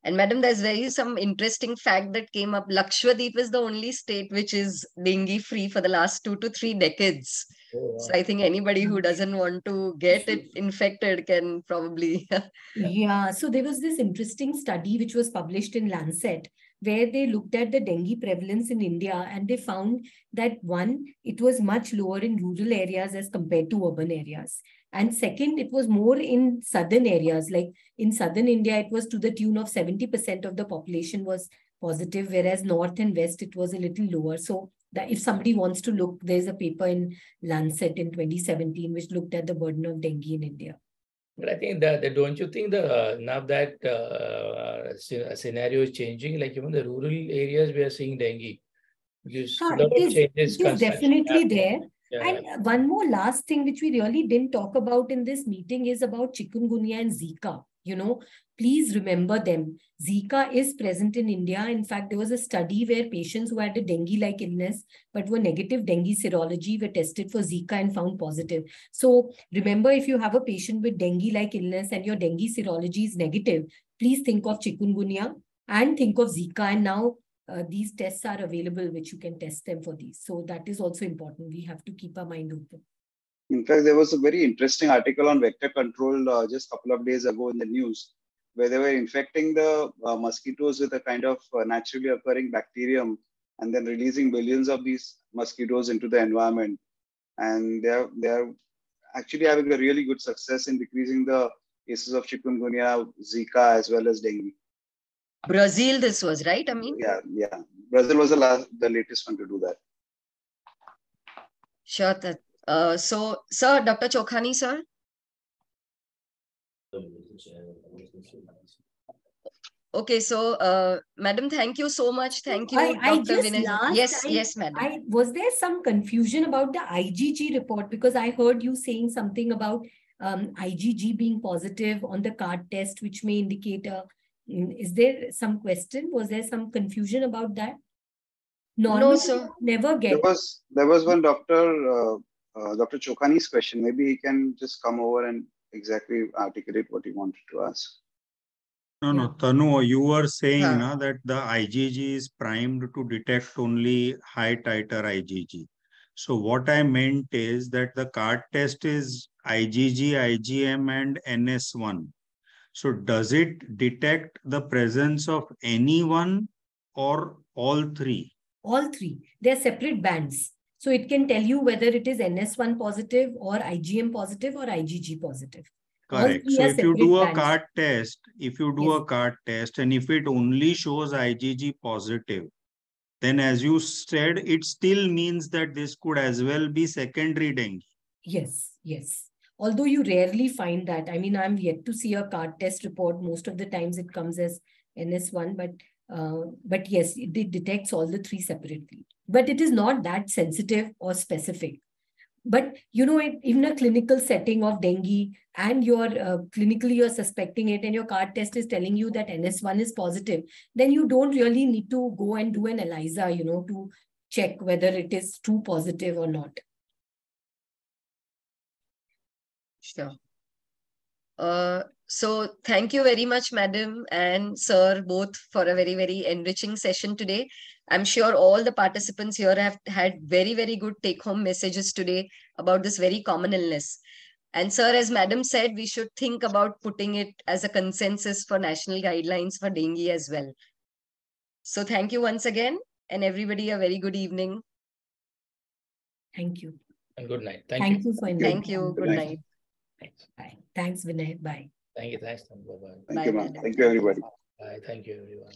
And madam, there's some interesting fact that came up. Lakshadweep is the only state which is dengue free for the last 2 to 3 decades. Oh, wow. So I think anybody who doesn't want to get it infected can probably. Yeah. So there was this interesting study which was published in Lancet, where they looked at the dengue prevalence in India, and they found that one, it was much lower in rural areas as compared to urban areas. And second, it was more in southern areas. Like in southern India, it was to the tune of 70% of the population was positive, whereas north and west, it was a little lower. So that if somebody wants to look, there's a paper in Lancet in 2017, which looked at the burden of dengue in India. But I think that don't you think now that scenario is changing, like even the rural areas, we are seeing dengue. Because it is definitely there. And one more last thing which we really didn't talk about in this meeting is about chikungunya and Zika. Please remember them. Zika is present in India. In fact, there was a study where patients who had a dengue-like illness but were negative dengue serology were tested for Zika and found positive. So remember, if you have a patient with dengue-like illness and your dengue serology is negative, please think of chikungunya and think of Zika. And now these tests are available, which you can test them for these. So that is also important. We have to keep our mind open. In fact, there was a very interesting article on vector control just a couple of days ago in the news, where they were infecting the mosquitoes with a kind of naturally occurring bacterium and then releasing billions of these mosquitoes into the environment. And they are actually having a really good success in decreasing the cases of chikungunya, Zika, as well as dengue. Brazil, this was, right? I mean, yeah. Brazil was the latest one to do that. Sure. So, sir, Dr. Chokhani, sir. Okay, so, madam, thank you so much. Thank you, Dr. Vinay. Yes, madam. Was there some confusion about the IgG report? Because I heard you saying something about IgG being positive on the card test, which may indicate is there some question? Was there some confusion about that? Normally, no, sir. Never get. There was one Dr. Chokhani's question. Maybe he can just come over and exactly articulate what he wanted to ask. No, Tanu, you were saying that the IgG is primed to detect only high titer IgG. So what I meant is that the card test is IgG, IgM, and NS1. So does it detect the presence of any one or all three? All three. They're separate bands. So it can tell you whether it is NS1 positive or IgM positive or IgG positive. Correct. So if you do a card test, a card test, and if it only shows IgG positive, then as you said, it still means that this could as well be secondary dengue. Yes. Although you rarely find that. I mean, I'm yet to see a card test report. Most of the times it comes as NS1, but yes, it detects all the three separately. But it is not that sensitive or specific. But, in a clinical setting of dengue and clinically you're suspecting it and your card test is telling you that NS1 is positive, then you don't really need to go and do an ELISA, to check whether it is true positive or not. Sure. So thank you very much, madam and sir, both for a very, very enriching session today. I'm sure all the participants here have had very, very good take-home messages today about this very common illness. And sir, as madam said, we should think about putting it as a consensus for national guidelines for dengue as well. So thank you once again, and everybody a very good evening. Thank you. And good night. Thank you for inviting. Thank you. Good night. Bye. Thanks, Vinay. Bye. Thank you. Thanks. Bye-bye. Thank you, everybody. Bye. Thank you, everyone.